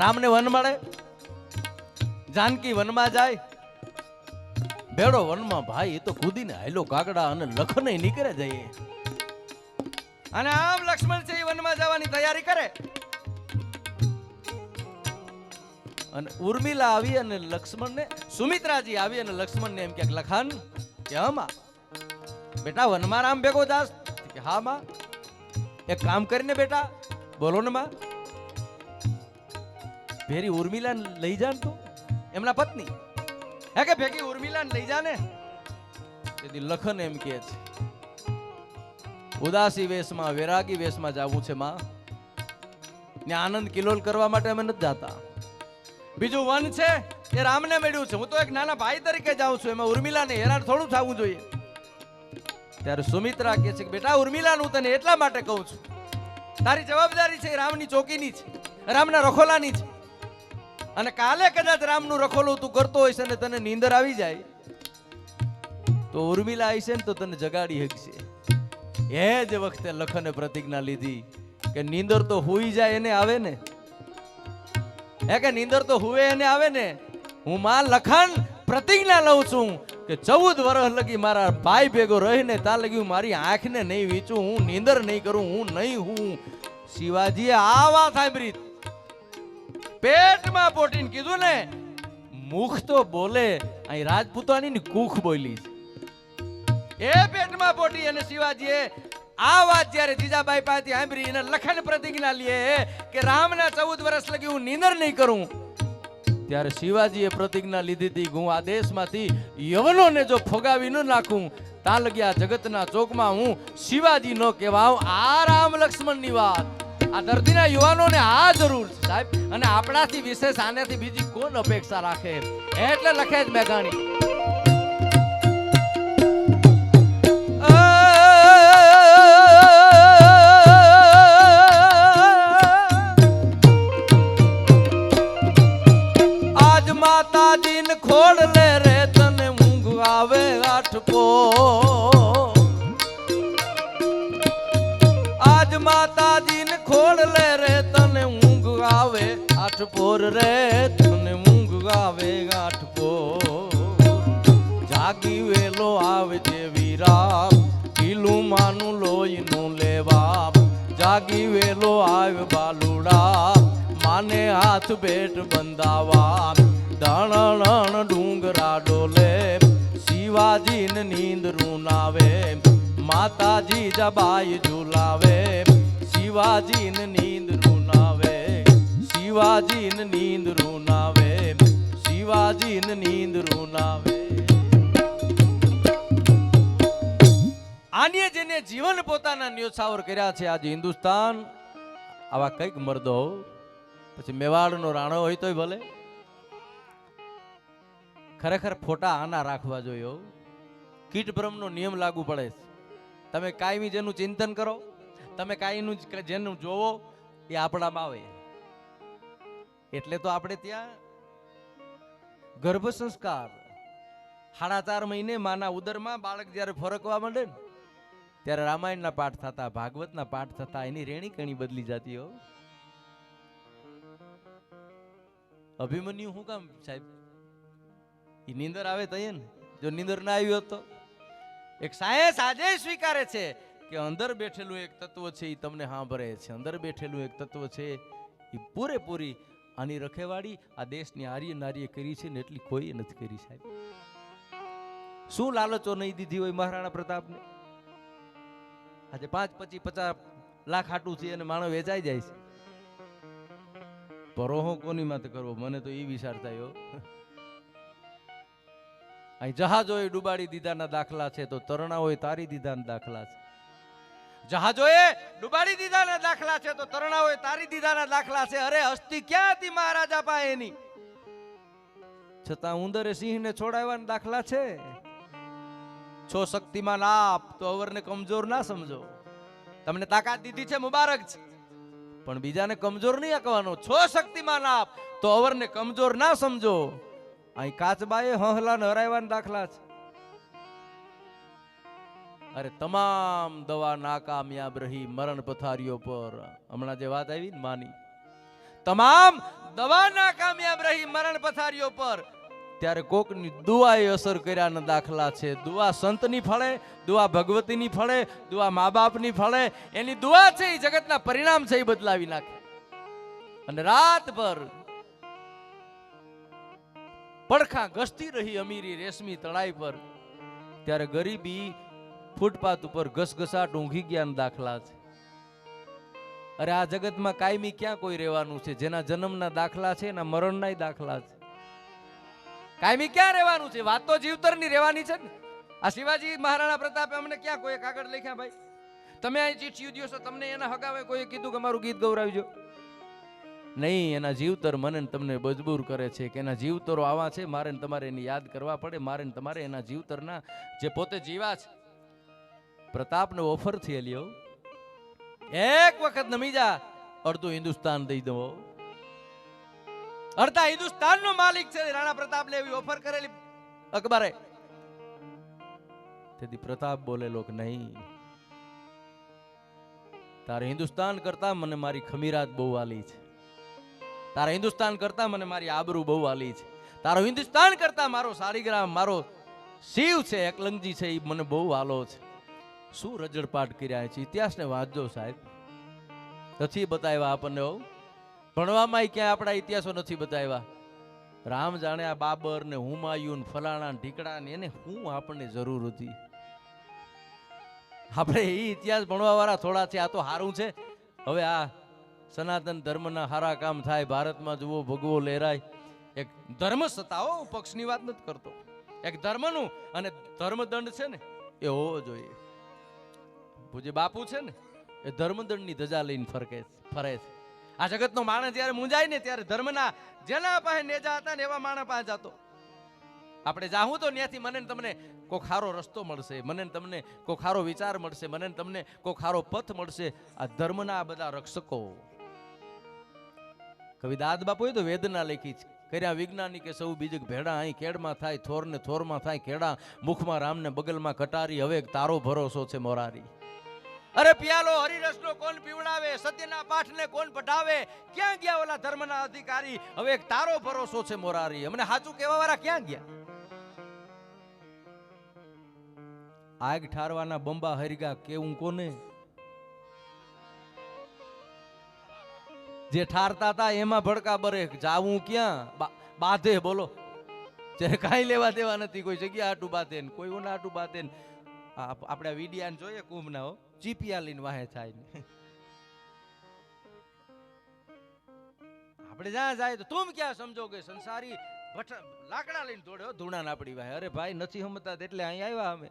રામને વન મળે, જાનકી વનમાં જાય, ભેડો વનમાં ભાઈ એ તો કૂદીને હાયલો કાગડા અને લખને નીકળે જઈએ. અને આમ લક્ષ્મણ છે એ વનમાં જવાની તૈયારી કરે. અને ઉર્મિલા આવી અને લક્ષ્મણને, સુમિત્રાજી આવી અને લક્ષ્મણને એમ કે લખાન કે હા માં બેટા વનમાં રામ ભેગો જાસ? કે હા માં. એક કામ કરીને બેટા બોલો ને માં, ભેરી ઉર્મિલા લઈ જા તું. એમના પત્ની હે કે ભેગી ઉર્મિલા લઈ જા ને. તેથી લખન એમ કે છે ઉદાસી વેશમાં, વૈરાગી વેશમાં જવું છે માં. ને આનંદ કિલોલ કરવા માટે અમે નથી જાતા. બીજું વન છે એ રામને મળ્યું છે, હું તો એક નાના ભાઈ તરીકે જાઉં છું, એમાં ઉર્મિલાને હેરાન થોડું થવું જોઈએ. ત્યારે સુમિત્રા કહે છે કે બેટા ઉર્મિલાનું તને એટલા માટે કહું છું, તારી જવાબદારી છે રામની ચોકીની છે, રામના રખોલાની છે. અને કાલે કદાચ રામનું રખોલું તું કરતો હોઈશ અને તને નીંદર આવી જાય તો ઉર્મિલા આવી છે ને તો તને જગાડી શકશે. એ જ વખતે લખને પ્રતિજ્ઞા લીધી કે નીંદર તો હુઈ જાય એને આવે ને, કે નીંદર તો હુએ એને આવે ને. હું માં લખન પ્રતિજ્ઞા લઉં છું કે 14 વર્ષ લગી મારા ભાઈ ભેગો રહીને ત્યાં લગી હું મારી આંખને નહીં વીચું, હું નીંદર નહીં કરું, હું નહીં હું. શિવાજીએ આ વાત સાંભળી, પેટમાં પોટીને કીધું ને, મુખ તો બોલે, અહીં રાજપૂતાની ની કુખ બોલી. એ પેટમાં પોટી અને શિવાજીએ આ વાત જ્યારે જીજાબાઈ પાસેથી સાંભળી અને લખન પ્રતિજ્ઞા લે કે રામના 14 વર્ષ લગી હું નીંદર નહીં કરું, ત્યારે શિવાજીએ પ્રતિજ્ઞા લીધી હતી કે હું આ દેશમાંથી યવનોને જો ફગાવી ન નાખું ત્યાં લગી આ જગતના ચોકમાં હું શિવાજી ન કહેવાઉં. આ રામ લક્ષ્મણની વાત આ ધરતીના યુવાનોને આ જરૂર છે સાહેબ, અને આપણાથી વિશેષ આનાથી બીજી કોણ અપેક્ષા રાખે, એટલે લખે જ મેઘાણી. આજ માતાજીને ખોડ લે રે તને ઊંઘ આવે આઠપો, આજ માતાજીને ખોડ લે રે તને ઊંઘ આવે આઠપોર રે તને ઊંઘ આવે આઠપોર. જાગી વેલો આવજે વીરા ઢીલું માનું લોહી નું લેવા, જાગી વેલો આવ બાલુડા માને હાથ ભેટ બંધાવા. ધણ ડુંગરા ડોલે શિવાજીને નીંદ રૂનાવે, માતાજી જબાઈ ઝુલાવે શિવાજીને નીંદ રૂનાવે, શિવાજીને નીંદ રૂનાવે, શિવાજીને નીંદ રૂનાવે. આને જેને જીવન પોતાના ન્યોછાવર કર્યા છે આજે હિન્દુસ્તાન, આવા કઈક મર્દો, પછી મેવાડનો રાણો હોય તોય ભલે, ખરેખર ફોટા આના રાખવા જોઈએ. કીટ બ્રહ્મનો નિયમ લાગુ પડે છે. તમે કાયમી જેનું ચિંતન કરો, તમે કાયનું જેનું જોવો એ આપણામાં આવે. એટલે તો આપણે ત્યાં ગર્ભ સંસ્કાર 4.5 મહિને માના ઉદરમાં બાળક જ્યારે ફરકવા માંડે ને ત્યારે રામાયણના પાઠ થતા, ભાગવતના પાઠ થતા, એની રેણી કણી બદલી જતી. હો અભિમન્યુ શું કામ સાહેબ? એ નીંદર આવે તો ને, જો નીંદર ના આવી હોત તો. એક સાયન્સ આજે સ્વીકારે છે કે અંદર બેઠેલું એક તત્વ છે એ તમને સાંભળે છે, અંદર બેઠેલું એક તત્વ છે એ પૂરેપૂરી આની રખેવાળી આ દેશની આર્ય નારીએ કરી છે ને એટલી કોઈ નથી કરી સાહેબ. શું લાલચો નહીં દીધી હોય મહારાણા પ્રતાપને? આજે 5, 25, 50 લાખ હાટું છે અને માણસ વેચાઈ જાય છે. પરોહો કોની માથે કરવો, મને તો એ વિચાર થયો. અહીં જહાજોએ ડુબાડી દીધાના દાખલા છે તો તરણાઓએ તારી દીધાના દાખલા છે. જહાજોએ ડુબાડી દીધાના દાખલા છે તો તરણાઓએ તારી દીધાના દાખલા છે. અરે હસ્તી ક્યાં હતી મહારાજા પાસે એની, છતાં ઉંદરે સિંહને છોડાવવાના દાખલા છે. છો શક્તિમાન આપ તો અવરને કમજોર ના સમજો. તમને તાકાત દીધી છે મુબારક છે, પણ બીજાને કમજોર નહીં આંકવાનો. છો શક્તિમાન આપ તો અવરને કમજોર ના સમજો. અહીં કાચબાએ હહલાને હરાવવાના દાખલા છે. અરે તમામ દવા નાકામયાબ રહી મરણ પથારીઓ પર. હમણાં જે વાત આવી ને માની, તમામ દવા નાકામયાબ રહી મરણ પથારીઓ પર, ત્યારે કોકની દુઆએ અસર કર્યાના દાખલા છે. દુઆ સંતની ફળે, દુઆ ભગવતીની ફળે, દુઆ મા બાપની ફળે. એની દુઆ છે એ જગતના પરિણામ છે એ બદલાવી નાખે. અને રાતભર પડખા ઘસતી રહી અમીરી રેશમી તળાઈ પર, ત્યારે ગરીબી ફૂટપાથ ઉપર ઘસઘસાટ ઊંઘી ગયા દાખલા છે. અરે આ જગતમાં કાયમી ક્યાં કોઈ રહેવાનું છે? જેના જન્મના દાખલા છે એના મરણના દાખલા છે. કાયમી ક્યાં રહેવાનું છે? વાત તો જીવતરની રહેવાની છે ને. આ શિવાજી મહારાણા પ્રતાપે અમને ક્યાં કોઈ કાગળ લખ્યા? ભાઈ તમે અહીં ચીઠી દો છો, તમને એના હગાવે કોઈએ કીધું કે મારું ગીત ગૌરાવજો? નહીં, એના જીવતર મને તમને મજબૂર કરે છે કે એના જીવતરો આવા છે, મારે ને તમારે એને યાદ કરવા પડે. મારે ને તમારે એના જીવતરના જે પોતે જીવા છે. પ્રતાપને ઓફર થયેલી, એક વખત નમી જા અડધું હિન્દુસ્તાન દઈ દો. અડધા હિન્દુસ્તાનનો માલિક છે રાણા પ્રતાપને એવી ઓફર કરેલી અકબરે. તેથી પ્રતાપ બોલેલો કે નહીં, તારે હિન્દુસ્તાન કરતા મને મારી ખમીરાત બહુ વાલી છે, તારા હિન્દુસ્તાન કરતા મને મારી આબરૂ બહુ વાલી છે, તારો હિન્દુસ્તાન કરતા મારો સારીગ્રામ, મારો શિવ છે એકલંગજી છે એ મને બહુ વાલો છે. શું રજડપાટ કર્યા છે, ઇતિહાસને વાંચજો સાહેબ. નથી બતાવ્યા આપણને, ભણવામાં ક્યાંય આપણા ઇતિહાસો નથી બતાવ્યા. રામ જાણે આ બાબર ને હુમાયુન ફલાણા ઢીકડા ને એને શું આપણને જરૂર હતી? આપણે એ ઇતિહાસ ભણવા વાળા થોડા છે. આ તો હારું છે. હવે આ સનાતન ધર્મના હારા કામ થાય, ભારતમાં જુઓ ભગવો લહેરાય. એક ધર્મ સતાવો, પક્ષની વાત નથી કરતો, એક ધર્મનું અને ધર્મદંડ છે ને એ હોવો જોઈએ. પૂજ્ય બાપુ છે ને એ ધર્મદંડની ધજા લઈને ફરે છે. આ જગતનો માણસ જ્યારે મૂંઝાય ને ત્યારે ધર્મના જેના પાસે નેજા હતા ને એવા માણસ પાસે જતો. આપણે જાહું તો ત્યાંથી મને તમને કોઈ ખારો રસ્તો મળશે, મને તમને કોઈ ખારો વિચાર મળશે, મને તમને કોઈ ખારો પથ મળશે. આ ધર્મના આ બધા રક્ષકો. કવિ દાદ બાપુએ તો વેદના લખી છે, કર્યા વૈજ્ઞાનિકે સૌ બીજક ભેડા, અહીં કેડમાં થાય થોર ને થોરમાં થાય કેડા, મુખમાં રામ ને બગલમાં કટારી, હવે તારો ભરોસો છે મોરારી. અરે પિયાલો હરિરસનો કોણ પીવડાવે, સત્યના પાઠને કોણ પઢાવે, ક્યાં ગયા ઓલા ધર્મના અધિકારી, હવે એક તારો ભરોસો છે મોરારી. અમને સાચું કહેવા વાળા ક્યાં ગયા? આગ ઠારવાના બંબા હરિગા કેવું કોને? જે ઠારતા હતા એમાં ભડકા બરે, જાવું ક્યાં? બાધે બોલો, જ્યારે કાંઈ લેવા દેવા નથી, કોઈ જગ્યા આટું બાધે ને કોઈ ઓના આટું બાધે ને. આપણે વિડિયાને જોઈએ કુંભના હો, ચીપિયા લઈને વાહે થાય ને. આપણે જ્યાં જાય તો તુમ ક્યાં સમજોગે, સંસારી લાકડા લઈને દોડ્યો ધૂણા આપડી વાહે. અરે ભાઈ નથી સમજતા એટલે અહીં આવ્યા અમે.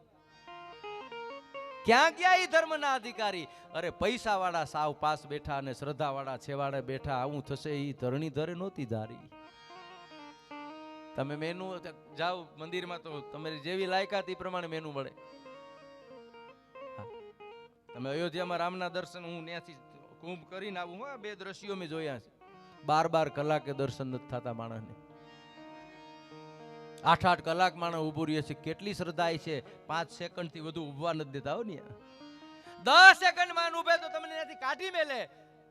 ક્યાં ગયા ઈ ધર્મના અધિકારી? અરે પૈસા વાળા સાવ પાસ બેઠા અને શ્રદ્ધા વાળા છેવાડે બેઠા. આવું થશે ઈ ધરણી ધરે નહોતી ધારી. તમે મેનુ જાઓ મંદિરમાં તો તમારી જેવી લાયકાત એ પ્રમાણે મેનુ મળે. તમે અયોધ્યામાં રામના દર્શન, હું ત્યાંથી કુંભ કરીને આવું, હા 2 દ્રશ્યો મેં જોયા છે. 12 કલાકે દર્શન નથી થતા માણસને. 8 કલાક માણસ ઉભું રહે છે. કેટલી શ્રદ્ધા છે, 5 સેકન્ડ થી વધુ ઉભવા નથી દેતા હો ને. 10 સેકન્ડ માં ઉભે તો તમને ત્યાંથી કાઢી મેલે.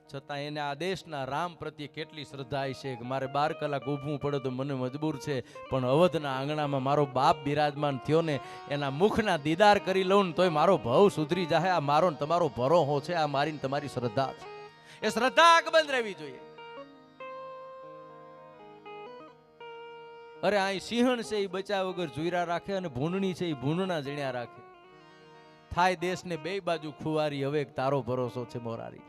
છતાં એને આ દેશના રામ પ્રત્યે કેટલી શ્રદ્ધા છે કે મારે 12 કલાક ઊભવું પડે તો મને મજબૂર છે, પણ અવધના આંગણામાં મારો બાપ બિરાજમાન થયો ને એના મુખના દીદાર કરી લઉં ને તોય મારો ભાવ સુધરી જાય. આ મારો ને તમારો ભરોહો છે, આ મારી ને તમારી શ્રદ્ધા છે. એ શ્રદ્ધા આગબંધ રહેવી જોઈએ. અરે આ સિંહણ છે એ બચા વગર જુયરા રાખે અને ભૂંડણી છે એ ભૂંડણા જણ્યા રાખે. થાય દેશને 2 બાજુ ખુવારી, હવે તારો ભરોસો છે મોરારી.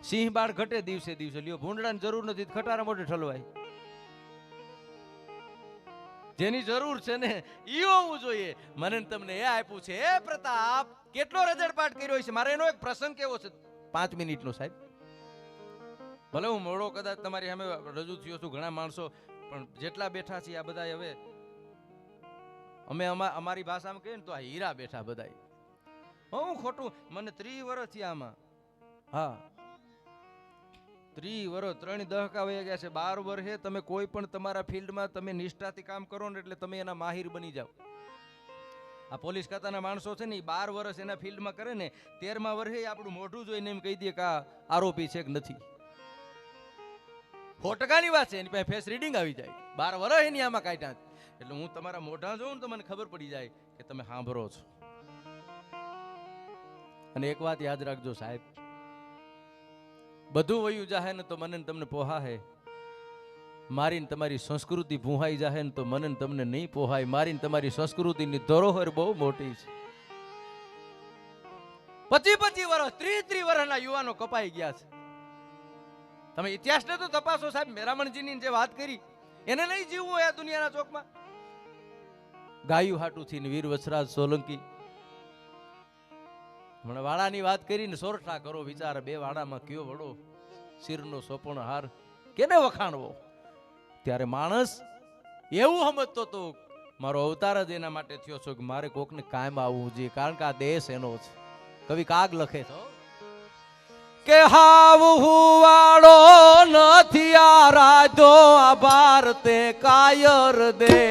સિંહ બાળ ઘટે દિવસે દિવસે, લ્યો ભૂંડડાની જરૂર નથી, ખટારા મોઢે ઠલવાય. જેની જરૂર છે ને ઈ હોવું જોઈએ. મને તમને એ આપ્યું છે. એ પ્રતાપ કેટલો રજડપાટ કર્યો છે. મારે એનો એક પ્રસંગ કેવો છે 5 મિનિટનો સાહેબ. ભલે હું મોડો કદાચ તમારી સામે રજૂ થયો છું, ઘણા માણસો પણ જેટલા બેઠા છે આ બધા હવે અમે અમારી ભાષામાં કહીએ ને તો આ હીરા બેઠા બધા. હું ખોટું, મને 30 વર્ષ થયા આમાં. હા 30 વર્ષ, 3 દહકા વહી ગયા છે. 12 વર્ષે તમે કોઈ પણ તમારા ફિલ્ડમાં તમે નિષ્ઠાથી કામ કરો ને એટલે તમે એના માહિર બની જાઓ. આ પોલીસ ખાતાના માણસો છે ને 12 વર્ષ એના ફિલ્ડમાં કરે ને 13મા વર્ષે આપણું મોઢું જોઈને એમ કહી દે કે આ આરોપી છે કે નથી. 100%ની વાત છે. એની પાસે ફેસ રીડિંગ આવી જાય. 12 વર્ષ એની આમાં કાઢ્યા. એટલે હું તમારા મોઢા જોઉં ને તો મને ખબર પડી જાય કે તમે સાંભળો છો. અને એક વાત યાદ રાખજો સાહેબ, બધું વયું જાહે ને તો મને તમને પોહાય, મારીને તમારી સંસ્કૃતિ ભૂહાઈ જાહે ને તો મને તમને નહીં પોહાય. મારીને તમારી સંસ્કૃતિની ધરોહર બહુ મોટી છે. 25 વર્ષ 30 વર્ષના યુવાનો કપાઈ ગયા છે. તમે ઇતિહાસને તો તપાસો સાહેબ. મેરામણજીની જે વાત કરી એને નહીં જીવવું આ દુનિયાના ચોકમાં. ગાયું હાટું થી વીર વસરાજ સોલંકી, હમણાં વાડાની વાત કરીને સોરઠા કરો વિચાર. 2 વાડામાં કયો વડો શિરનો સોપણ હાર, કેને વખાણવો? ત્યારે માણસ એવું સમજતો તો મારો અવતાર જ એના માટે થયો છો કે મારે કોકને કાયમ આવવું જોઈએ, કારણ કે આ દેશ એનો છે. કવિ કાગ લખે છે કે હાવ હુવાળો નથી આ રાજો આ ભારતે કાયર દે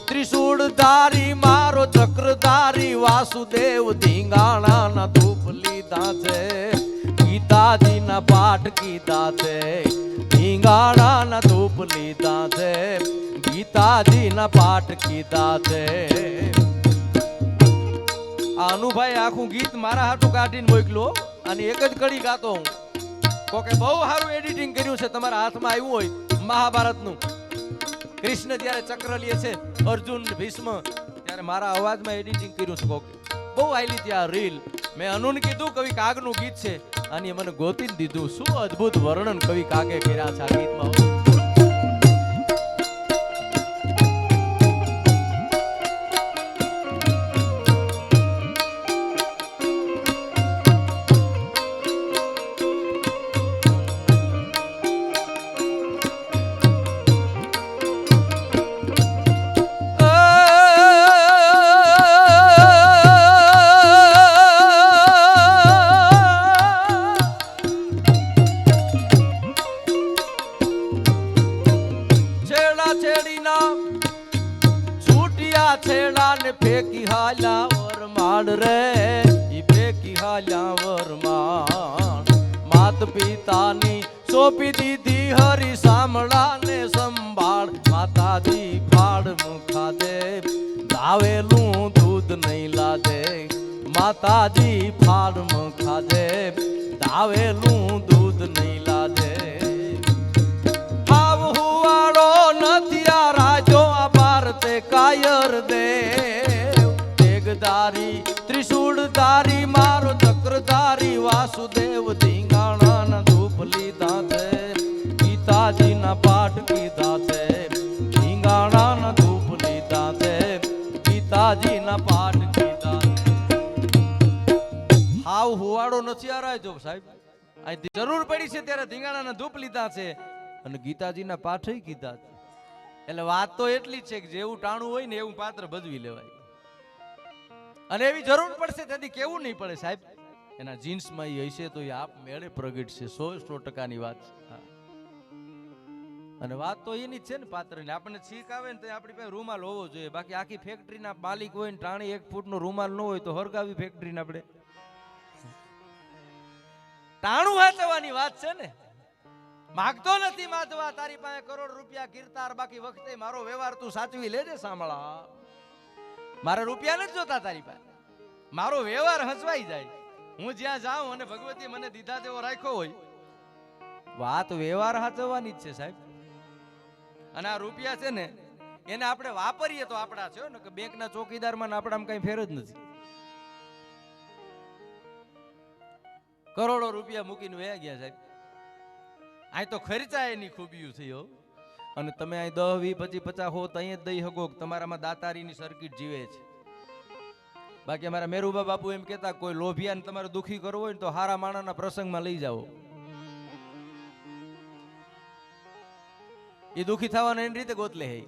ત્રિશૂળધારી મારો ચક્રધારી વાસુદેવ ધીંગાણા ના ધૂપ લીધા છે ગીતાજી ના પાઠ કીધા છે ધીંગાણા ના ધૂપ લીધા છે ગીતાજી ના પાઠ કીધા છે આ અનુભાઈ આખું ગીત મારા હાથું કાઢીને મોકલો અને એક જ કડી ગાતો હું કોકે બહુ સારું એડિટિંગ કર્યું છે તમારા હાથમાં આવ્યું હોય મહાભારતનું કૃષ્ણ જ્યારે ચક્ર લે છે અર્જુન ભીષ્મ ત્યારે મારા અવાજમાં એડિટિંગ કર્યું છે કોકે બહુ આયલી ત્યાં રીલ મેં અનુને કીધું કવિ કાગનું ગીત છે અને મને ગોતીને દીધું શું અદ્ભુત વર્ણન કવિ કાગે કર્યા છે આ ગીતમાં ફેંકી હાલ્યા વરમાળ રે ઈ ફેંકી હાલ્યા વરમાળ માત પિતાની સોંપી દીધી હરી સામળાને સંભાળ માતાજી ફાડ મુખા દે ધાવેલું દૂધ નહીં લાદે માતાજી ફાડ મુખા દે ધાવેલું દૂધ નહીં લાદે હાવ હુવાળો નથી આ રાજો આ ભારતે કાયર દે ત્રિશૂળધારી મારો ચક્રધારી વાસુદેવ ધીંગાણા ના ધૂપ લીધા છે ગીતાજી ના પાઠ કીધા છે ધીંગાણા ના ધૂપ લીધા છે ગીતાજી ના પાઠ કીધા હાવ હુવાડો નથી આ રાજો સાહેબ અહીં જરૂર પડી છે ત્યારે ધીંગાણા ના ધૂપ લીધા છે અને ગીતાજી ના પાઠ કીધા છે એટલે વાત તો એટલી જ છે કે જેવું ટાણું હોય ને એવું પાત્ર ભજવી લેવાય અને એવી જરૂર પડશે તેથી કેવું નહીં પડે સાહેબ એના જીન્સમાં એ હશે તો એ આપ મેળે પ્રગટ છે 100% વાત છે અને વાત તો એની જ છે ને પાત્રની આપણને છીક આવે ને તો આપણી પાસે રૂમાલ હોવો જોઈએ બાકી આખી ફેક્ટરીના માલિક હોય ને ટાણી 1 ફૂટનો રૂમાલ ન હોય તો હરગાવી ફેક્ટરીને આપણે ટાણું વાંચવાની વાત છે ને માગતો નથી માધવા તારી પાસે કરોડ રૂપિયા કીર્તાર બાકી વખતે મારો વ્યવહાર તું સાચવી લેજે સાંભળા મારા રૂપિયા નથી જોતા તારી પાસે મારો વ્યવહાર હસવાઈ જાય હું જ્યાં જાઉં અને ભગવતી મને દીધા તેવો રાખ્યો હોય વાત વ્યવહાર હાચવવાની જ છે સાહેબ અને આ રૂપિયા છે ને એને આપણે વાપરીએ તો આપણા છે ને કે બેંકના ચોકીદારમાં આપણામાં કઈ ફેર જ નથી કરોડો રૂપિયા મૂકીને વયા ગયા સાહેબ અહીં તો ખર્ચા એની ખૂબીયું છે હો અને તમે અહીં 10, 20, 25, 50 હો તો અહીં જ દઈ શકો તમારામાં દાતારીની સર્કિટ જીવે છે બાકી અમારા મેરુબા બાપુ એમ કહેતા કોઈ લોભિયાને તમારે દુખી કરવો હોય ને તો હારા માણાના પ્રસંગમાં લઈ જાઓ એ દુખી થવાનો એની રીતે ગોતલે હે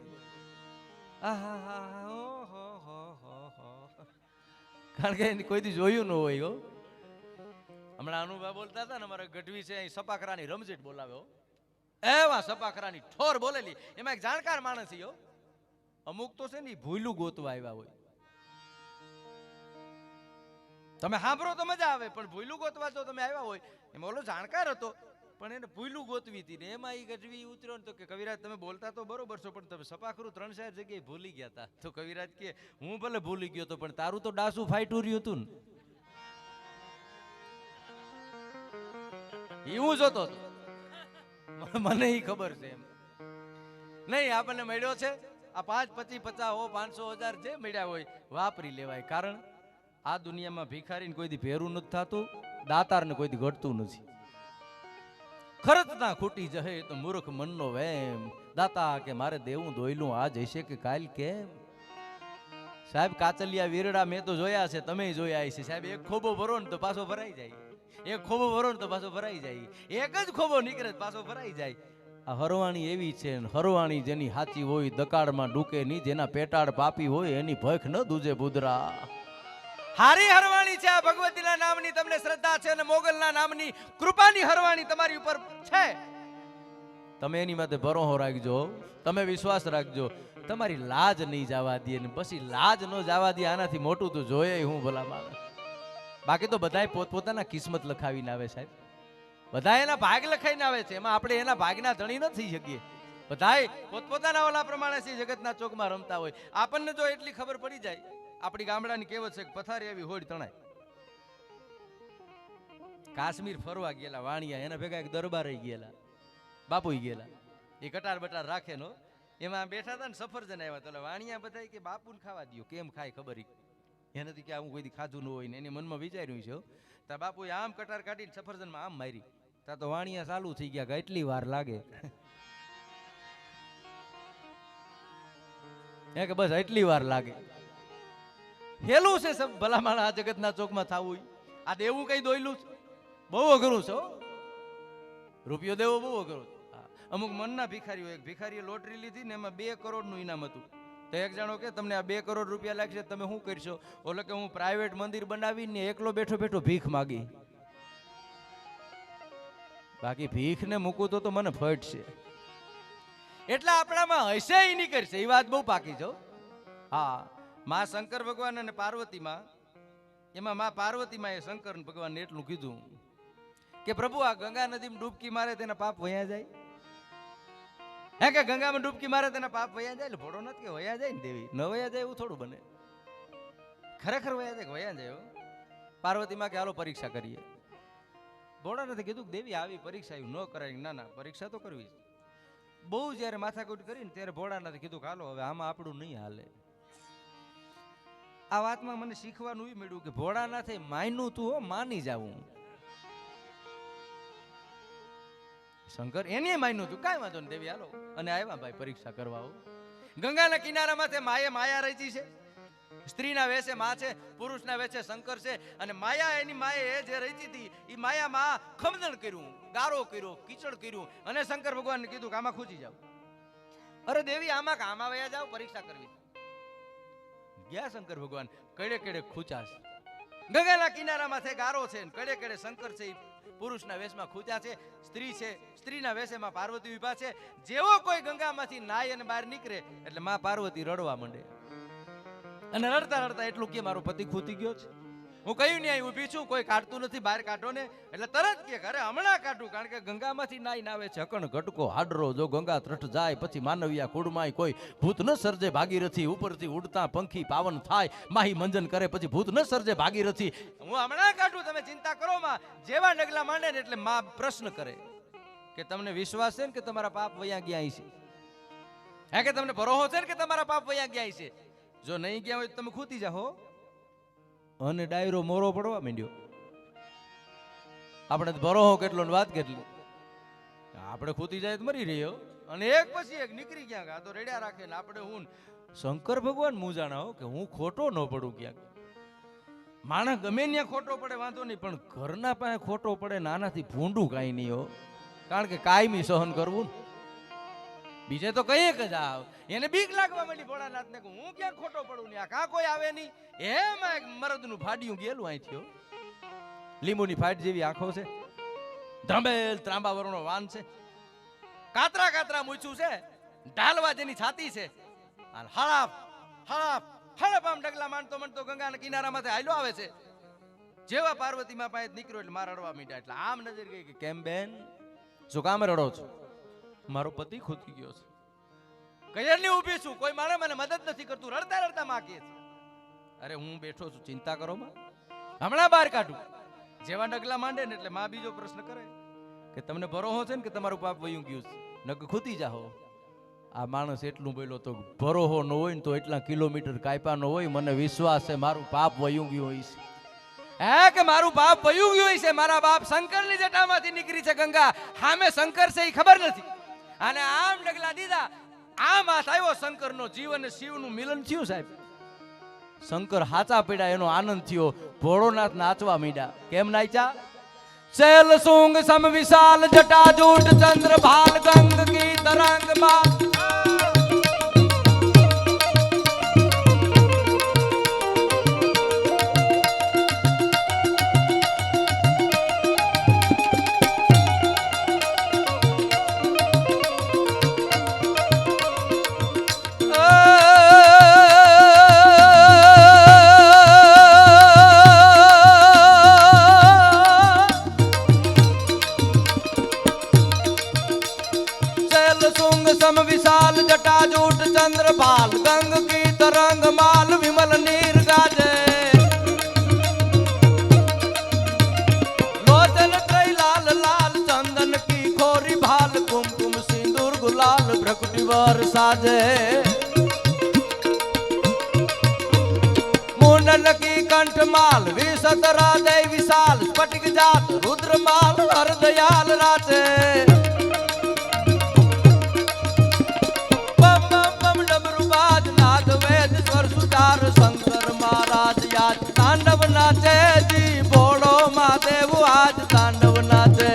કારણ કે એને કોઈથી જોયું ન હોય હો હમણાં અનુભવ બોલતા હતા ને અમારા ગઢવી છે અહીં સપાખરાની રમઝટ બોલાવ્યો એવા સપાખરાની ઠોર બોલેલી એમાં એક જાણકાર માણસ છે અમુક તો છે ને ભૂલું ગોતવા આવ્યા હોય તમે સાંભળો તો મજા આવે પણ ભૂલું ગોતવા જો તમે આવ્યા હોય એમાં ઓલો જાણકાર હતો પણ એને ભૂલું ગોતવી હતી ને એમાં એ ગઢવી ઉતર્યો ને તો કે કવિરાજ તમે બોલતા તો બરોબર છો પણ તમે સપાખરું 3-4 જગ્યાએ ભૂલી ગયા હતા તો કવિરાજ કે હું ભલે ભૂલી ગયો તો પણ તારું તો ડાસું ફાઈટું રહ્યું હતું ને હું જોતો હતો મને ઈ ખબર છે એમ નહીં આપણને મળ્યો છે આ 5, 25, 50 હો 500, 1000 જે મળ્યા હોય વાપરી લેવાય કારણ આ દુનિયામાં ભિખારીને કોઈ દી ભેરું નથી થતું દાતારને કોઈ દી ઘટતું નથી ખરતના ખૂટી જહે તો મૂર્ખ મનનો વેમ, દાતા કે મારે દેવું દોયલું આજ હશે કે કાલ કેમ. સાહેબ કાચલિયા વીરડા મેં તો જોયા છે, તમે જોયા છે સાહેબ. એક ખોબો ભરો ને તો પાછો ભરાઈ જાય, એક ખોબો ભરો ને તો પાછો ભરાઈ જાય, એક જ ખોબો નીકળે પાછો ભરાઈ જાય. આ હરવાણી એવી છે, હરવાણી જેની હાચી હોય દકાળમાં ડૂકે નહીં, જેના પેટાળ પાપી હોય એની ભખ ન દૂજે બુદરા. હારી હરવાણી છે આ ભગવતીના નામની તમને શ્રદ્ધા છે, અને મોગલના નામની કૃપાની હરવાણી તમારી ઉપર છે. તમે એની માટે ભરોસો રાખજો, તમે વિશ્વાસ રાખજો. તમારી લાજ નહીં જવા દે, ને પછી લાજ ન જવા દે આનાથી મોટું તો જોઈએ હું ભલા માણસ. બાકી તો બધાય પોતપોતાના કિસ્મત લખાવીને આવે સાહેબ, બધા એના ભાગ લખાઈને આવે છે, એમાં આપણે એના ભાગના ધણી ન થઈ શકીએ. બધાય પોતપોતાના ઓલા પ્રમાણે છે જગતના ચોકમાં રમતા હોય. આપણને જો એટલી ખબર પડી જાય, આપણી ગામડાની કહેવત છે કે પથારી એવી હોડ તણાય. કાશ્મીર ફરવા ગયેલા વાણિયા, એના ભેગા એક દરબાર ગયેલા, બાપુ ગયેલા, એ કટાર બટાર રાખે નો, એમાં બેઠા હતા ને સફરજન આવ્યા. તો વાણિયા બધા કે બાપુને ખાવા દો, કેમ ખાય ખબર એનાથી કે હું કોઈ ખાધું ન હોય ને, એને મનમાં વિચાર્યું છે. તા બાપુએ આમ કટાર કાઢીને સફરજનમાં આમ મારી, તા તો વાણિયા ચાલુ થઈ ગયા, એટલી વાર લાગે કે બસ એટલી વાર લાગે. હેલું છે સબ ભલામણ આ જગતના ચોકમાં થવું. આ દેવું કઈ દોયલું છે, બહુ અઘરું છે. રૂપિયો દેવો બહુ અઘરો. અમુક મનના ભિખારીઓ, એક ભિખારીએ લોટરી લીધી ને એમાં 2 કરોડનું ઇનામ હતું. તો એક જણો કે તમને આ 2 કરોડ રૂપિયા લાગશે, તમે શું કરશો? ઓલો કે હું પ્રાઇવેટ મંદિર બનાવીને એકલો બેઠો બેઠો ભીખ માગી, બાકી ભીખ ને મૂકું તો મને ફટશે. એટલે આપણામાં હશે એ નહીં કરશે, એ વાત બહુ પાકી છે. હા, માં શંકર ભગવાન અને પાર્વતીમાં, એમાં માં પાર્વતીમાં એ શંકર ભગવાનને એટલું કીધું કે પ્રભુ આ ગંગા નદીમાં ડૂબકી મારે તેના પાપ વયા જાય. હે કે ગંગામાં ડૂબકી મારે તેના પાપ વયા જાય? એટલે ભોળો નથી કે વયા જાય ને દેવી, ન વયા જાય એવું થોડું બને, ખરેખર વયા જાય કે વયા જાય. પાર્વતીમાં કે હાલો પરીક્ષા કરીએ. ભોળા નથી કીધું કે દેવી આવી પરીક્ષા એવું ન કરાય. ના ના, પરીક્ષા તો કરવી. બહુ જયારે માથાકૂટ કરીને ત્યારે ભોળા નથી કીધું કે હાલો હવે આમાં આપણું નહીં હાલે. આ વાતમાં મને શીખવાનું એ મળ્યું કે ભોળાનાથે માયનું તું હો, માની જાવું. શંકર એને માન્યું તું, કાંઈ વાંધો નહીં દેવી હાલો. અને આવ્યા ભાઈ પરીક્ષા કરવા. ગંગાના કિનારામાં માએ માયા રચી છે, સ્ત્રીના વેશે માં છે, પુરુષના વેશે શંકર છે. અને માયા એની માએ જે રચી હતી એ માયામાં ખમદણ કર્યું, ગારો કર્યો, કીચડ કર્યું, અને શંકર ભગવાનને કીધું કે આમાં ખૂચી જાવ. અરે દેવી આમાં વયા જાવ, પરીક્ષા કરવી. ગયા શંકર ભગવાન, કડે કડે ખૂચાશ. ગંગાના કિનારામાં છે ગારો છે, કડે કડે શંકર છે, પુરુષના વેશમાં ખૂચા છે, સ્ત્રી છે, સ્ત્રીના વેશમાં પાર્વતી ઉભા છે. જેવો કોઈ ગંગામાંથી નાય અને બહાર નીકળે એટલે માં પાર્વતી રડવા માંડે. અને રડતા રડતા એટલું કે મારો પતિ ખૂતી ગયો છે, હું કયું ન્યાય ઊભી છું, કોઈ કાઢતું નથી, બહાર કાઢો ને. એટલે તરત કે અરે હમણાં કાઢું, કારણ કે ગંગામાંથી નાઈ નાવે છે અકણ ઘટકો હાડરો. જો ગંગા ત્રઠ જાય પછી માનવિયા કુળમાય કોઈ ભૂત ન સર્જે ભાગીરથી. ઉપરથી ઉડતા પંખી પાવન થાય, માહી મંજન કરે પછી ભૂત ન સર્જે ભાગીરથી. હું હમણાં કાઢું, તમે ચિંતા કરો માં. જેવા ડગલા માંડે ને એટલે માં પ્રશ્ન કરે કે તમને વિશ્વાસ છે ને કે તમારા પાપ વયા ગયા છે? હે કે તમને ભરોસો છે ને કે તમારા પાપ વયા ગયા છે? જો નહીં ગયા હોય તો તમે ખૂતી જાઓ. અને ડાયરો મોરો પડવા માંડ્યો. આપણે ભરોસો કેટલો ને વાત કેટલી, આપણે ખૂતી જાય તો મરી રહ્યો. અને એક પછી એક નીકળી ગયા, આ તો રેડ્યા રાખે ને આપણે હું. શંકર ભગવાન મૂંઝાણા હો કે હું ખોટો ન પડું ક્યાંક. માણસ ગમે ત્યાં ખોટો પડે વાંધો નહીં, પણ ઘરના પાસે ખોટો પડે નાનાથી ભૂંડું કાંઈ નહીં હો. કારણ કે કાયમી સહન કરવું, બીજે તો કઈ જ આવ. એને બીક લાગવા માંડી ભોળાનાથને કે હું ક્યાં ખોટો પડું ને આ કાં કોઈ આવે નહીં. એમાં એક મરદનું ફાડ્યું ગયેલું અહીંથી, લીંબુની ફાટ જેવી આંખો છે, ધંબેલ ત્રાંબા વરણો વાન છે, કાતરા કાતરા મૂછું છે, ઢાલવા જેની છાતી છે, અને હળાપ હળાપ હળાપ આમ ડગલા માંડતો માંડતો ગંગાના કિનારામાંથી હાલ્યો આવે છે. જેવા પાર્વતીમાં પાસે નીકળ્યો એટલે મારા રડવા મીઠા. એટલે આમ નજર ગઈ કે કેમ બેન, શું કામ રડો છો? મારો પતિ ખૂતી ગયો છે. કયરની ઊભી છું, કોઈ માણસ મને મદદ નથી કરતું. રડતા રડતા માં કહે છે અરે હું બેઠો છું, ચિંતા કરો માં, હમણાં બહાર કાઢું. જેવા ડગલા માંડે ને એટલે માં બીજો પ્રશ્ન કરે કે તમને ભરોસો છે ને કે તમારું પાપ વયું ગયું છે? નક ખૂતી જાઓ. આ માણસ એટલું બોલ્યો તો ભરોસો ન હોય ને તો એટલા કિલોમીટર કાપ્યા ન હોય. મને વિશ્વાસ છે મારું પાપ વયું ગયું હોય છે. હે કે મારું બાપ વયું ગયું છે, મારા બાપ શંકરની જટામાંથી નીકળી છે ગંગા, સામે શંકર છે એ ખબર નથી, અને આમ ડગલા દીધા, આમ હાથ આવ્યો શંકરનો, જીવ અને શિવનું મિલન થયું સાહેબ. શંકર હાચા પડ્યા, એનો આનંદ થયો, ભોળોનાથ નાચવા માંડ્યા. કેમ નાચ્યા? શૈલ સુંગ સમ વિશાલ જટાજૂટ ચંદ્ર ભાલ ગંગ કી તરંગ માં. विशाल जटाजूट चंद्र भाल गंग की तरंग माल विमल नीर गाजे. लोचन त्रय लाल लाल चंदन की खोरी भाल कुमकुम सिंदूर गुलाल भ्रकुटी वर साजे. मुंडन की कंठ माल विशत हृदय विशाल स्फटिक जात रुद्र माल हरदयाल राचे. शंकर महाराज आज तांडव नाचे जी, भोड़ो महादेव आज तांडव नाचे.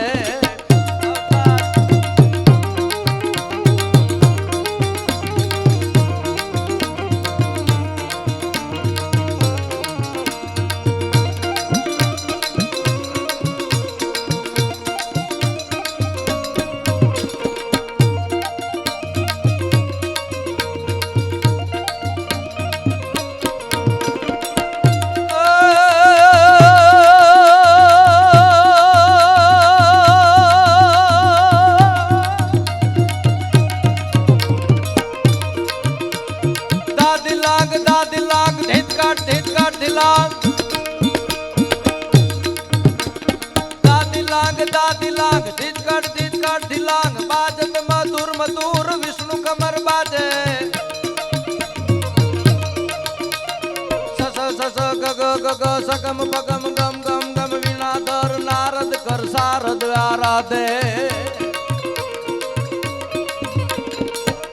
दादी लांग धिजकट धिलांग बाजत मधुर मधुर विष्णु कमर बाजे. सस सस गग गग सकम पगम गम गम गम वीणाधर नारद कर सारद आराधे.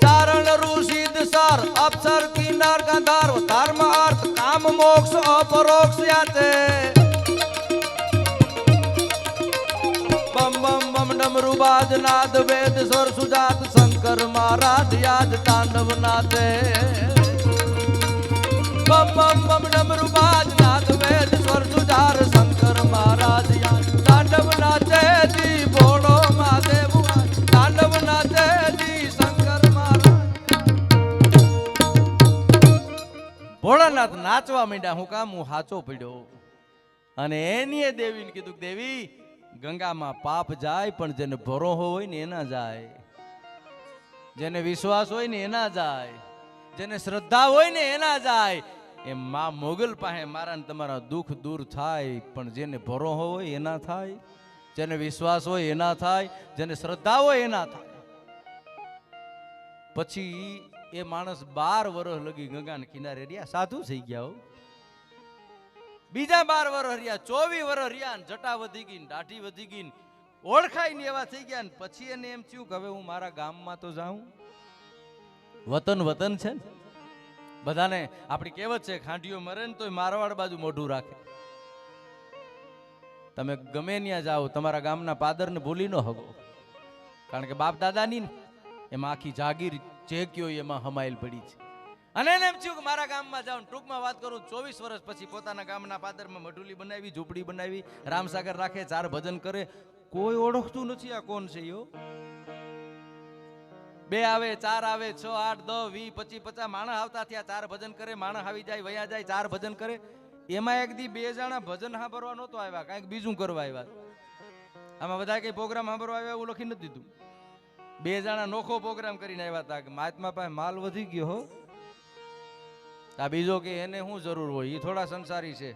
चारण ऋषिद सर अप्सर किन्नर गंधर्व धर्म अर्थ काम मोक्ष अपरोक्ष याचे. बम बम बम डमरू बाज नाद वेद स्वर सुजात शंकर महाराज आज तांडव नाचे. बम बम बम डमरू बाज नाद वेद स्वर सुजार शंकर महाराज आज तांडव नाचे जी, भोड़ो महादेव तांडव नाचे जी शंकर महाराज. ભોળાનાથ નાચવા માંડ્યા. હું કામ? હું હાચો પડ્યો, અને એની દેવીને કીધું, દેવી ગંગામાં પાપ જાય પણ જેને ભરોસો હોય ને એના જાય, જેને વિશ્વાસ હોય ને એના જાય, જેને શ્રદ્ધા હોય ને એના જાય. એમ માં મોગલ પાસે મારા ને તમારા દુઃખ દૂર થાય, પણ જેને ભરોસો હોય એના થાય, જેને વિશ્વાસ હોય એના થાય, જેને શ્રદ્ધા હોય એના થાય. પછી એ માણસ 12 વર્ષ લગી ગંગાના કિનારે રહ્યા, સાધુ થઈ ગયા. બીજા 12 વર્ષ રહ્યા, 24 વર્ષ રહ્યા, જટા વધી ગઈ, દાઢી વધી ગઈ, ઓળખાય ને એવા થઈ ગયા. પછી એને એમ થયું કે હવે હું મારા ગામમાં તો જાઉં. વતન વતન છે ને, બધાને આપણી કહેવત છે, ખાંડીઓ મરે ને તો મારવાડ બાજુ મોઢું રાખે. તમે ગમે ત્યાં જાઓ, તમારા ગામના પાદરને ભૂલી ન હગો, કારણ કે બાપ દાદાની એમાં આખી જાગીર જે કયો એમાં હમાયેલ પડી છે. અને એને એમ થયું કે મારા ગામમાં જાઉં. ટૂંકમાં વાત કરું, 24 વર્ષ પછી પોતાના ગામના પાદરમાં મઢુલી બનાવી, ઝૂંપડી બનાવી, રામસાગર રાખે, 4 ભજન કરે. કોઈ ઓળખતું નથી આ કોણ છે. યો 2 આવે, 4 આવે, 6, 8, 10, 20, 25, 50 માણસ આવતા થયા. 4 ભજન કરે, માણસ આવી જાય, વયા જાય, 4 ભજન કરે. એમાં એક દી 2 જણા ભજન સાંભળવા નહોતો આવ્યા, કાંઈક બીજું કરવા આવ્યા. આમાં બધા કઈ પ્રોગ્રામ સાંભળવા આવ્યા એવું લખી નથી દીધું. 2 જણા નોખો પ્રોગ્રામ કરીને આવ્યા હતા કે મહાત્મા પાસે માલ વધી ગયો હો. આ બીજો કે એને શું જરૂર હોય, એ થોડા સંસારી છે,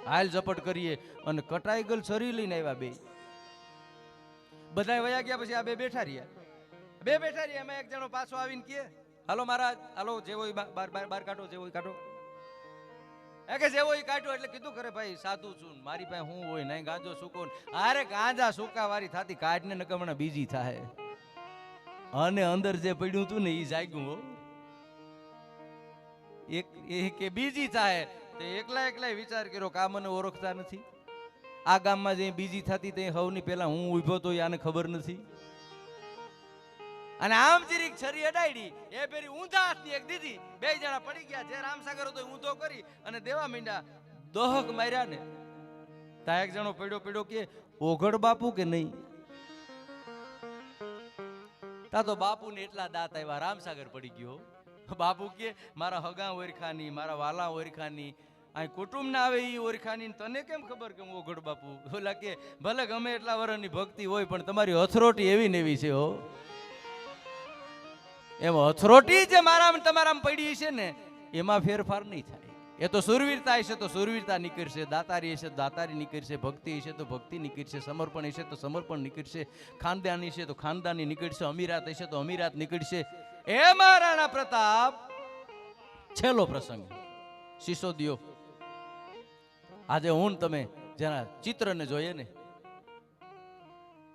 હાલ ઝપટ કરીએ. અને કટાઈ ગલ શરીર લઈને આવ્યા 2. બધા વયા ગયા. પછી આ 2 બેઠા રહ્યા. એમાં એક જણો પાછો આવીને કહે, હાલો મહારાજ, હાલો, જે હોય બાર કાઢો, જે હોય કાઢો. કે જેવો ઈ કાઢ્યો એટલે કીધું કરે ભાઈ સાધુ છું મારી પાસે હું હોય નહીં ગાંજો સૂકો અરે ગાંજા સૂકા વાળી થાતી કાઢને નકમણા બીજી થાય અને અંદર જે પડ્યું હતું ને ઈ જાગ્યું હો એક કે બીજી થાય તે એકલા વિચાર કર્યો કે આ મને ઓળખતા નથી આ ગામમાં જે બીજી થતી તે હવની પહેલા હું ઊભો તો આને ખબર નથી અને આમ જરીક છરી અડાડી એ ફેરી ઊંધા હાથની એક દીધી બે જણા પડી ગયા જે રામસાગર હતો ઊંધો કરી અને દેવા માંડ્યા દોહક માર્યા ને તા એક જણો પડ્યો કે ઓઘડ બાપુ કે નહીં તા તો બાપુ ને એટલા દાંત આવ્યા રામસાગર પડી ગયો બાપુ કે મારા હગા ઓરખાની મારા વાલા ઓરખાની આ કુટુંબ ના આવે ઈ ઓરખાની તને કેમ ખબર કે હું ઓઘડ બાપુ ઓલા કે ભલે ગમે એટલા વર્ષની ભક્તિ હોય પણ તમારી હથરોટી એવી ને એવી છે હો એમ હથરોટી જે મારામાં તમારામાં પડી છે ને એમાં ફેરફાર નહીં થાય એ તો સુરવીરતા હશે તો સુરવીરતા નીકળશે દાતારી હશે તો દાતારી નીકળશે ભક્તિ હશે તો ભક્તિ નીકળશે સમર્પણ હશે તો સમર્પણ નીકળશે ખાનદાની હશે તો ખાનદાની નીકળશે અમીરાત હશે તો અમીરાત નીકળશે એમાં રાણા પ્રતાપ છેલ્લો પ્રસંગ સિસોદિયો આજે હું તમે જેના ચિત્રને જોઈએ ને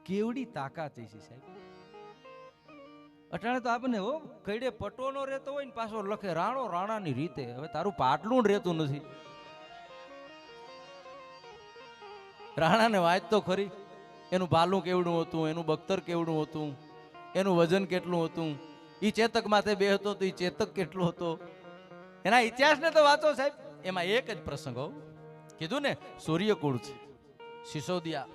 કેવડી તાકાત છે સાહેબ અટાણે તો આપણને હો કઈડે પટોનો રહેતો હોય ને પાછો લખે રાણો રાણાની રીતે હવે તારું પાટલું રહેતું નથી રાણાને વાંચ તો ખરી એનું ભાલું કેવડું હતું એનું બખ્તર કેવડું હતું એનું વજન કેટલું હતું ઈ ચેતક માથે બે હતો તો ઈ ચેતક કેટલો હતો એના ઇતિહાસને તો વાંચો સાહેબ એમાં એક જ પ્રસંગ હો કીધું ને સૂર્યકુળ છે સિસોદિયા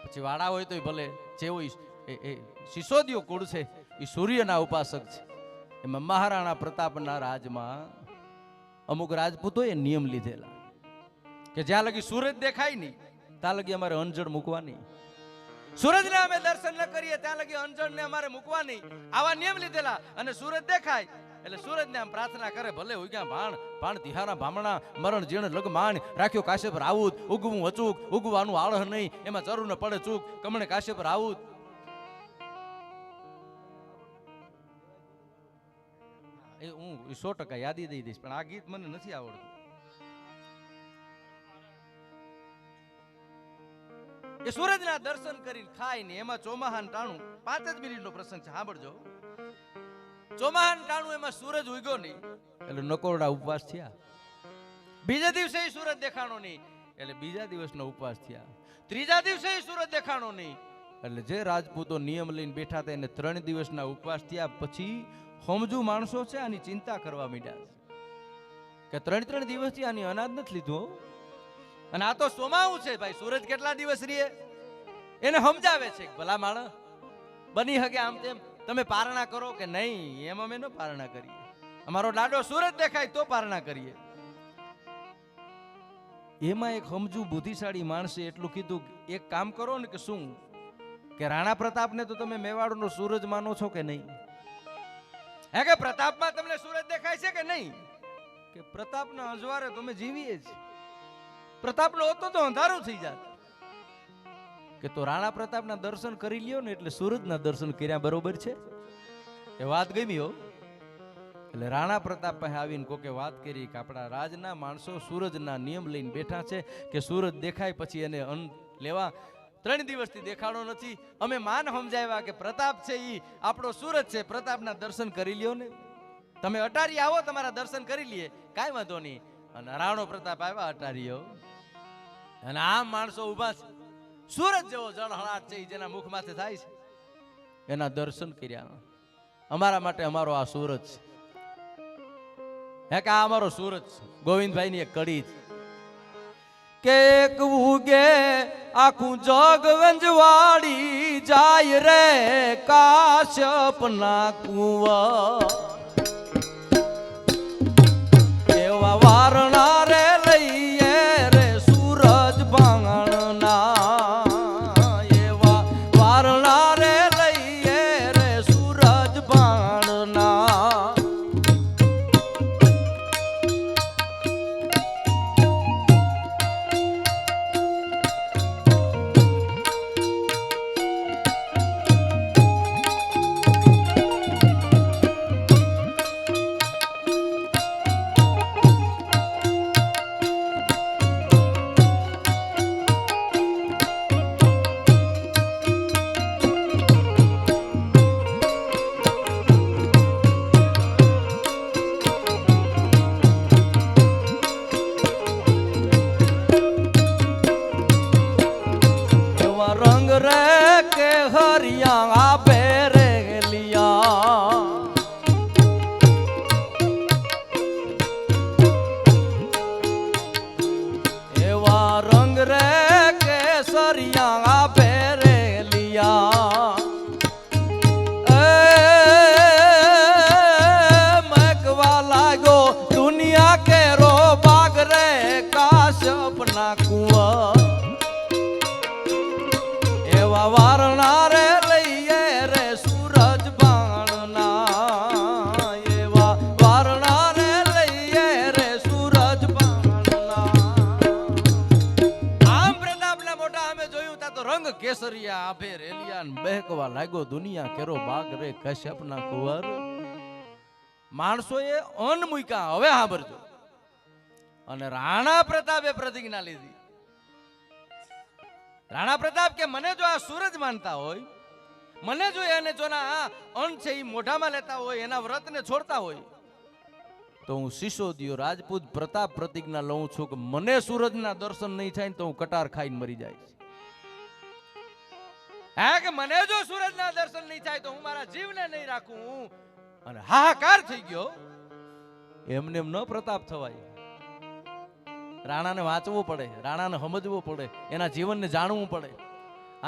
પછી વાડા હોય તો ભલે જેવો સિસોદિયો કુળ છે એ સૂર્યના ઉપાસક છે એમાં મહારાણા પ્રતાપના રાજમાં અમુક રાજપૂતોએ નિયમ લીધેલા કે જ્યાં લગી સૂરજ દેખાય નહીં ત્યાં લગી અમારે અંજળ મૂકવા નહીં સૂરજને અમે દર્શન ન કરીએ ત્યાં લગી અંજળને અમારે મૂકવા નહીં આવા નિયમ લીધેલા અને સૂરજ દેખાય એટલે સૂરજને આમ પ્રાર્થના કરે ભલે ઉગ્યા ભાણ તિહારા ભામણા મરણ જીણ લગમાણ રાખ્યો કાશ્યપ રાઉત ઉગવું અચૂક ઉગવાનું આળહ નહીં એમાં ચરુ ન પડે ચૂક કમણે કાશ્યપ રાઉત એ હું 100% યાદી દઈ દઈશ પણ આ ગીત મને નથી આવડતું એ સૂરજના દર્શન કરીને ખાય ને એમાં ચોમાહાન ટાણું 5 જ મિનિટનો પ્રસંગ છે સાંભળજો ચોમાહાન ટાણું એમાં સૂરજ ઉગ્યો નહીં એટલે નકોરડા ઉપવાસ થયા બીજા દિવસે સૂરજ દેખાણો નહીં એટલે બીજા દિવસનો ઉપવાસ થયા ત્રીજા દિવસે સૂરજ દેખાણો નહીં એટલે જે રાજપૂતો નિયમ લઈને બેઠા હતા એને 3 દિવસના ઉપવાસ થયા પછી સમજુ માણસો છે આની ચિંતા કરવા માંડ્યા કે 3 દિવસથી આની અનાજ નથી લીધું અને આ તો સોમાવું છે ભાઈ સૂરજ કેટલા દિવસ રહીએ એને સમજાવે છે ભલા માણસ બની હકે આમ તેમ તમે પારણા કરો કે નહીં એમ અમે ન પારણા કરીએ અમારો લાડો સૂરજ દેખાય તો પારણા કરીએ એમાં એક સમજુ બુદ્ધિશાળી માણસે એટલું કીધું એક કામ કરો ને કે શું કે રાણા પ્રતાપને તો તમે મેવાડનો સૂરજ માનો છો કે નહીં હે કે પ્રતાપમાં તમને સૂરજ દેખાય છે કે નહીં કે પ્રતાપના અજવારે તમે જીવીએ જ પ્રતાપનો હોતો તો અંધારું થઈ જાત કે તો રાણા પ્રતાપના દર્શન કરી લ્યો ને એટલે સૂરજના દર્શન કર્યા બરોબર છે એ વાત ગમી હો એટલે રાણા પ્રતાપ પાસે આવીને કોકે વાત કરી કે આપણા રાજના માણસો સૂરજના નિયમ લઈને બેઠા છે કે સૂરજ દેખાય પછી એને અન્ન લેવા 3 દિવસથી દેખાડો નથી અમે માન સમજાવ્યા કે પ્રતાપ છે ઈ આપણો સૂરજ છે પ્રતાપના દર્શન કરી લ્યો ને તમે અટારી આવો તમારા દર્શન કરી લઈએ કાંઈ વાંધો નહીં અને રાણો પ્રતાપ આવ્યા અટારીઓ અને આમ માણસો ઉભા છે સૂરજ જેવો જળહળાટ છે જેના મુખ માથે થાય છે એના દર્શન કર્યા અમારા માટે અમારો આ સૂરજ છે હે કે આ અમારો સૂરજ ગોવિંદભાઈ ની એક કડી છે કે એક ઉગે આખું જગ વંજવાડી જાય રે કાશ્યપ ના કુંવર એવા વારણા રે લઈએ રે સૂરજ ભાંગણના એવા વારણા રે લઈએ રે સૂરજ ભાંગણના આભે રેલિયા ને બહેકવા લાગ્યો દુનિયા કેરો બાગ રે કશ્યપના કુંવર. માણસોએ અન્ન મૂક્યા. હવે સાંભળજો. અને રાણા પ્રતાપે પ્રતિજ્ઞા લીધી. રાણા પ્રતાપ કે મને જો આ સૂરજ માનતા હોય, મને જો એને જો આ અન્ન છે એ મોઢામાં લેતા હોય, એના વ્રતને છોડતા હોય, તો હું સિસોદિયો રાજપૂત પ્રતાપ પ્રતિજ્ઞા લઉં છું કે મને સૂરજના દર્શન નહીં થાય તો હું કટાર ખાઈને મરી જઈશ. હા, કે મને જો સૂરજના દર્શન નહીં થાય તો હું મારા જીવને નહીં રાખું. અને હાહાકાર થઈ ગયો. એમને એમ ન પ્રતાપ થવાય. રાણાને વાંચવું પડે, રાણાને સમજવું પડે, એના જીવનને જાણવું પડે.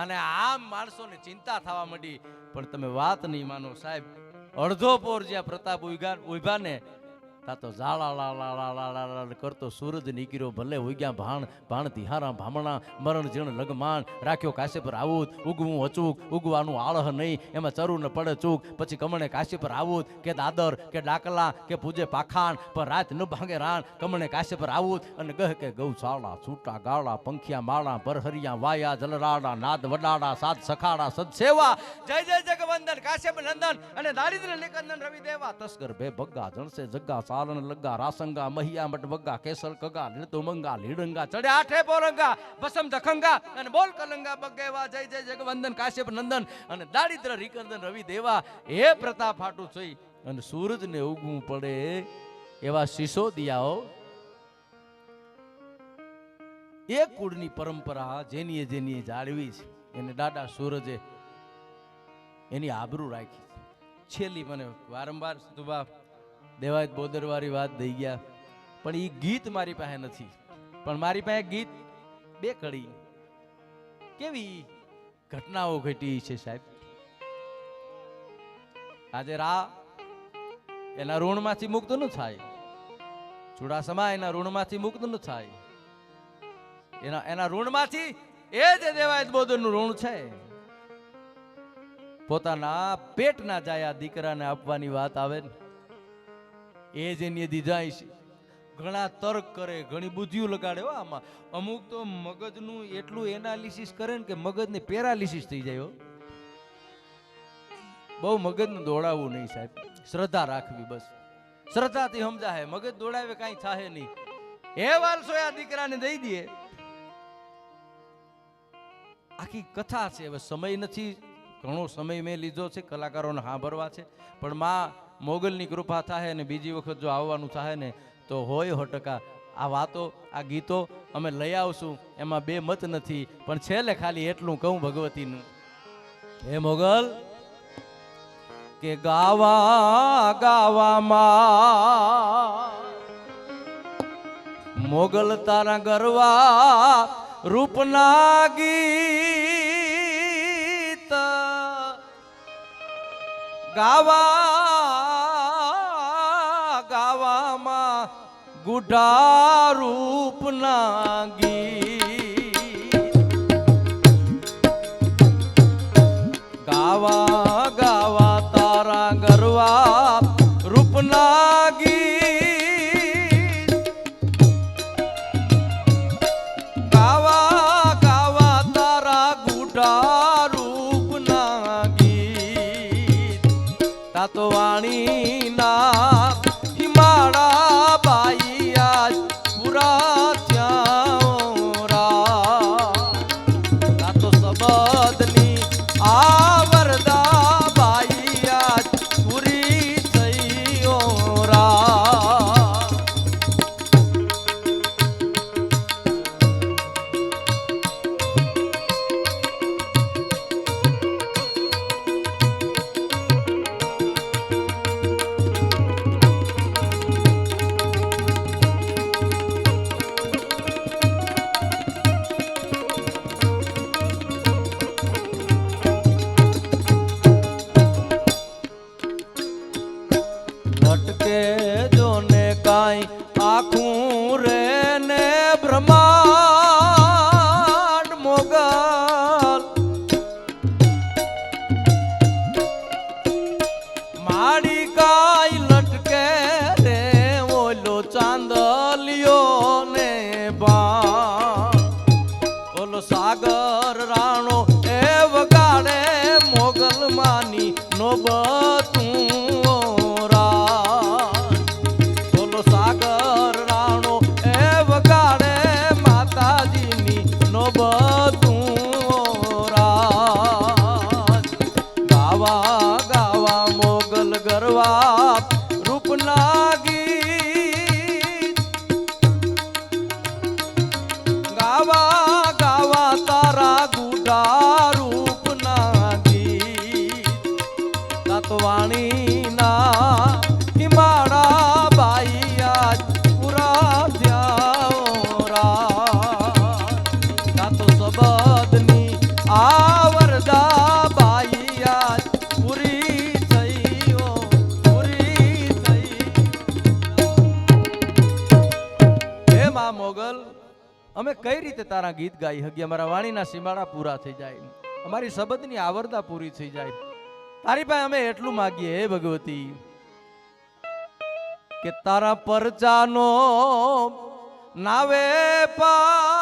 અને આમ માણસોને ચિંતા થવા માંડી. પણ તમે વાત નહીં માનો સાહેબ, અડધો પોર જ્યાં પ્રતાપ ઉભા ને તા તો ઝાળા કરતો સૂરજ નીકળ્યો. ભલે ઉગ્યા ભાણ ભાણથી હારા ભામણા મરણ જીણ લગમાન રાખ્યો કાશે પર આવું ઉગવું અચૂક ઉગવાનું આળહ નહીં એમાં ચરું ને પડે ચૂક. પછી કમણે કાશે પર આવું કે દાદર કે ડાકલા કે પૂજે પાખાણ પણ રાત ન ભાંગે રાણ. કમણે કાશે પર આવું અને ગહ કે ગૌશાળા છૂટા ગાળા પંખિયા માળા પરહરિયા વાયા જલરાડા નાદ વડાડા સાત સખાડા સદસેવા જય જય જગવંદન કાશ્યપ નંદન અને દારિદ્ર નિકંદન રવિ દેવા તસ્કર બે ભગ્ગા જણસે જગ્ગા સારણ લગ્ગા રાસંગા મહિયા મટ વગ્ગા કેસર કગા લીતો મંગા લીડંગા ચડે આઠે પોરંગા બસમ દખંગા અને બોલ કલંગા બગેવા જય જય જગવંદન કાશ્યપ નંદન અને દારિદ્ર નિકંદન રવિ દેવા. એ પ્રતાપ હાટું થઈ અને સૂરજને ઉગવું પડે એવા સિસોદિયાઓ એક કુળની પરંપરા જેની જાળવી છે એને દાદા સૂરજે એની આબરૂ રાખી. છેલ્લી મને વારંવાર સુબા દેવાયત બોદરવાળી વાત દઈ ગયા, પણ એ ગીત મારી પાસે નથી. પણ મારી પાસે ગીત બે કડી કેવી ઘટનાઓ ઘટી છે સાહેબ. આજે રા એના ઋણમાંથી મુક્ત ન થાય, ચુડાસમા એના ઋણમાંથી મુક્ત ન થાય. એના ઋણમાંથી એ જે દેવાયત બોદરનું ઋણ છે પોતાના પેટના જાયા દીકરાને આપવાની વાત આવે ને એ જ એની દીધાય છે. ઘણા તર્ક કરે, ઘણી બુદ્ધિઓ લગાડે. આમાં અમુક તો મગજનું એટલું એનાલિસિસ કરે ને કે મગજને પેરાલિસિસ થઈ જાય. બહુ મગજને દોડાવવું નહીં સાહેબ, શ્રદ્ધા રાખવી બસ. શ્રદ્ધાથી સમજાય, મગજ દોડાવે કાંઈ થાય નહીં. એ વાલસો આ દીકરાને દઈ દે. આખી કથા છે. હવે સમય નથી, ઘણો સમય મેં લીધો છે, કલાકારોને સાંભળવા છે. પણ માં મોગલની કૃપા થાય અને બીજી વખત જો આવવાનું થાય ને તો હોય 100% આ વાતો આ ગીતો અમે લઈ આવશું. એમાં બે મત નથી. પણ છેલ્લે ખાલી એટલું કહું ભગવતીનું, હે મોગલ કે ગાવા ગાવામાં મોગલ તારા ગરવા રૂપના ગીત ગાવામાં ગુઢા રૂપના ગીત ગાવા તારા ગરવા રૂપના ગીત ગાવા તારા ગુઢા રૂપના ગીત તાતો વાણીના હિમાળા બાઈ આજ પૂરા થયા તાતો સબદની આવરદા બાઈ આજ પૂરી થઈ રા. લટકે જોને કાંઈ આખું રે ને બ્રહ્માંડ મોગલ માડી કાંઈ લટકે રે ઓલો ચાંદલિયો ને બા ઓલો સાગર રાણો એ વગર ગરવા રૂપના ગીત ગાવા ગાવા તારા ગુડા રૂપના ગીત તત્વાણીના હિમાડા બાઈ આજ પૂરા થયા તો સબદની આવરદા બાઈ આજ પૂરી થઈ પૂરી થઈ હે મા મોગલ અમે કઈ રીતે તારા ગીત ગાઈ હગી અમારા વાણીના સીમાડા પૂરા થઈ જાય અમારી શબ્દની આવરદા પૂરી થઈ જાય તારી પાસે અમે એટલું માગીએ હે ભગવતી કે તારા પરચાનો નાવે પાર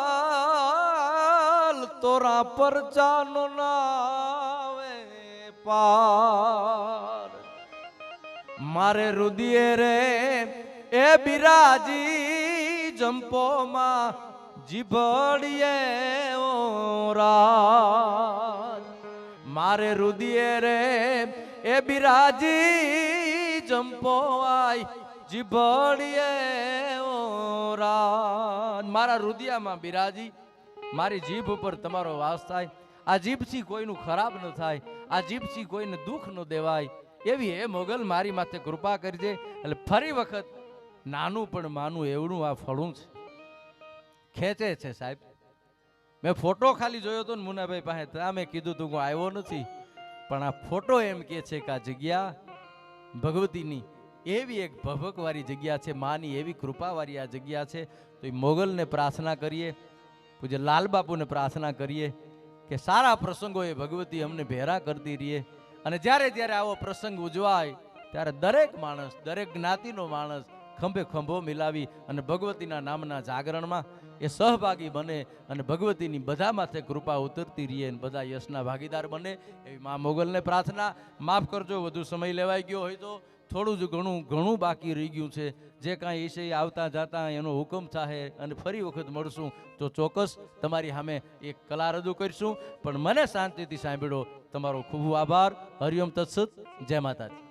આયલ તોરા પરચાનો નાવે પાર મારે રુદિયે રે એ બિરાજી જંપોમાં જીભડીએ ઓરા મારે રુદિયે રે એ બિરાજી જંપો આય જીભડીએ ઓરા મારા રુદિયામાં બિરાજી મારી જીભ ઉપર તમારો વાસ થાય આ જીભથી કોઈનું ખરાબ ન થાય આ જીભથી કોઈને દુઃખ ન દેવાય એવી હે મોગલ મારી માથે કૃપા કરજે એટલે ફરી વખત નાનું પણ માનું એવડું આ ફળું છે ખેંચે છે સાહેબ મેં ફોટો ખાલી જોયો હતો ને મુનાભાઈ પાસે ત્યાં મેં કીધું તું હું આવ્યો નથી પણ આ ફોટો એમ કે છે કે આ જગ્યા ભગવતીની એવી એક ભભકવાળી જગ્યા છે માની એવી કૃપાવાળી આ જગ્યા છે તો એ મોગલને પ્રાર્થના કરીએ પૂજ્ય લાલબાપુને પ્રાર્થના કરીએ કે સારા પ્રસંગોએ ભગવતી અમને ભેરા કરતી રહીએ અને જ્યારે જ્યારે આવો પ્રસંગ ઉજવાય ત્યારે દરેક માણસ દરેક જ્ઞાતિનો માણસ ખંભે ખંભો મિલાવી અને ભગવતીના નામના જાગરણમાં એ સહભાગી બને અને ભગવતીની બધા માથે કૃપા ઉતરતી રહીએ અને બધા યશના ભાગીદાર બને એવી મા મોગલને પ્રાર્થના માફ કરજો વધુ સમય લેવાઈ ગયો હોય તો થોડું જ ઘણું બાકી રહી ગયું છે જે કાંઈ વિષય આવતા જતા એનો હુકમ થાય અને ફરી વખત મળશું તો ચોક્કસ તમારી સામે એક કલા રજૂ કરીશું પણ મને શાંતિથી સાંભળો તમારો ખૂબ આભાર હરિઓમ તત્સત જય માતાજી